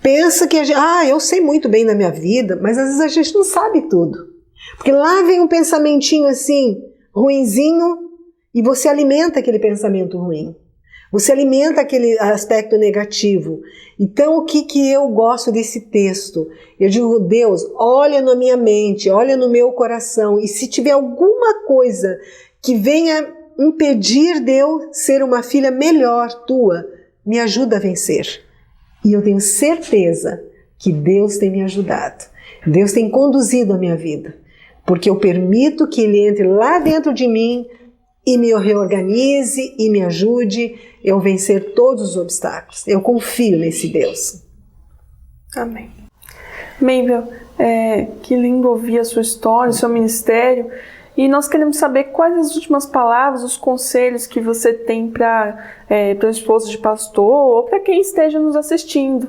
Pensa que eu sei muito bem na minha vida, mas às vezes a gente não sabe tudo. Porque lá vem um pensamentinho assim, ruinzinho, e você alimenta aquele pensamento ruim. Você alimenta aquele aspecto negativo. Então, o que eu gosto desse texto? Eu digo: Deus, olha na minha mente, olha no meu coração, e se tiver alguma coisa que venha impedir de eu ser uma filha melhor tua, me ajuda a vencer. E eu tenho certeza que Deus tem me ajudado. Deus tem conduzido a minha vida, porque eu permito que Ele entre lá dentro de mim e me reorganize e me ajude eu vencer todos os obstáculos. Eu confio nesse Deus. Amém. Mabel, que lindo ouvir a sua história, o seu ministério. E nós queremos saber quais as últimas palavras, os conselhos que você tem para a esposa de pastor ou para quem esteja nos assistindo.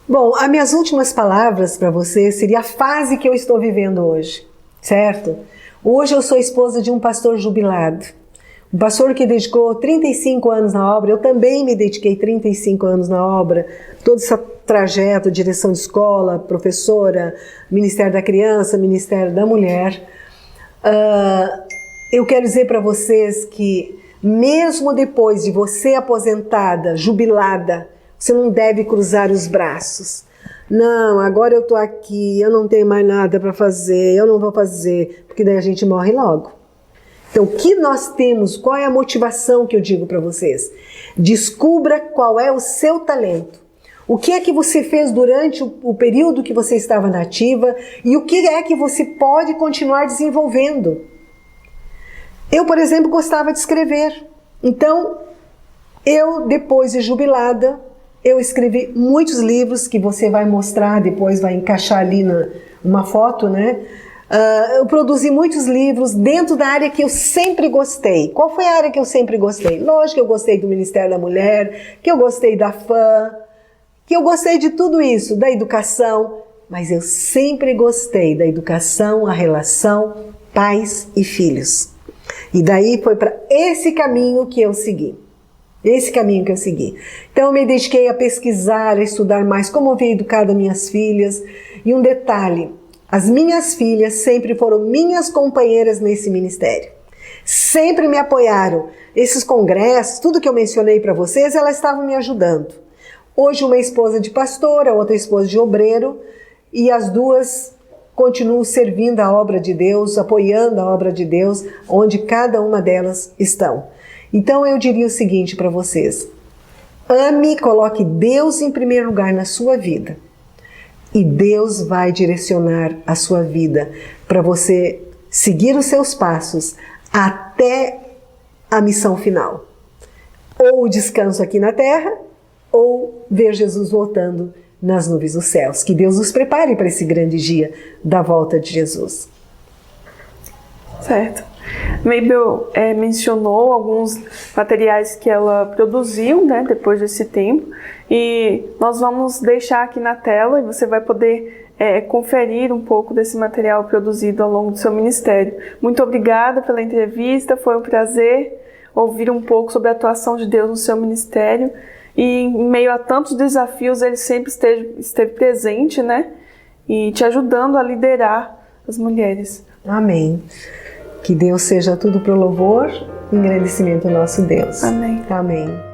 Bom, as minhas últimas palavras para você seria a fase que eu estou vivendo hoje, certo? Hoje eu sou esposa de um pastor jubilado, um pastor que dedicou 35 anos na obra. Eu também me dediquei 35 anos na obra, todo esse trajeto, direção de escola, professora, Ministério da Criança, Ministério da Mulher. Eu quero dizer para vocês que mesmo depois de você aposentada, jubilada, você não deve cruzar os braços. Não, agora eu estou aqui, eu não tenho mais nada para fazer, eu não vou fazer, porque daí a gente morre logo. Então, o que nós temos, qual é a motivação que eu digo para vocês? Descubra qual é o seu talento. O que é que você fez durante o período que você estava na ativa e o que é que você pode continuar desenvolvendo. Eu, por exemplo, gostava de escrever. Então, eu, depois de jubilada, Eu escrevi muitos livros que você vai mostrar, depois vai encaixar ali uma foto, né? Eu produzi muitos livros dentro da área que eu sempre gostei. Qual foi a área que eu sempre gostei? Lógico que eu gostei do Ministério da Mulher, que eu gostei da FAM, que eu gostei de tudo isso, da educação, mas eu sempre gostei da educação, a relação pais e filhos. E daí foi para esse caminho que eu segui. Então eu me dediquei a pesquisar, a estudar mais como eu havia educado minhas filhas. E um detalhe, as minhas filhas sempre foram minhas companheiras nesse ministério. Sempre me apoiaram. Esses congressos, tudo que eu mencionei para vocês, elas estavam me ajudando. Hoje uma esposa de pastor, a outra esposa de obreiro, e as duas continuam servindo a obra de Deus, apoiando a obra de Deus, onde cada uma delas estão. Então eu diria o seguinte para vocês: ame, coloque Deus em primeiro lugar na sua vida. E Deus vai direcionar a sua vida para você seguir os seus passos até a missão final. Ou o descanso aqui na terra, ou ver Jesus voltando nas nuvens dos céus. Que Deus nos prepare para esse grande dia da volta de Jesus. Certo. Mabel mencionou alguns materiais que ela produziu, né, depois desse tempo, e nós vamos deixar aqui na tela e você vai poder conferir um pouco desse material produzido ao longo do seu ministério. Muito obrigada pela entrevista, foi um prazer ouvir um pouco sobre a atuação de Deus no seu ministério, e em meio a tantos desafios ele sempre esteve presente, né, e te ajudando a liderar as mulheres. Amém. Que Deus seja tudo para o louvor e engrandecimento do nosso Deus. Amém. Amém.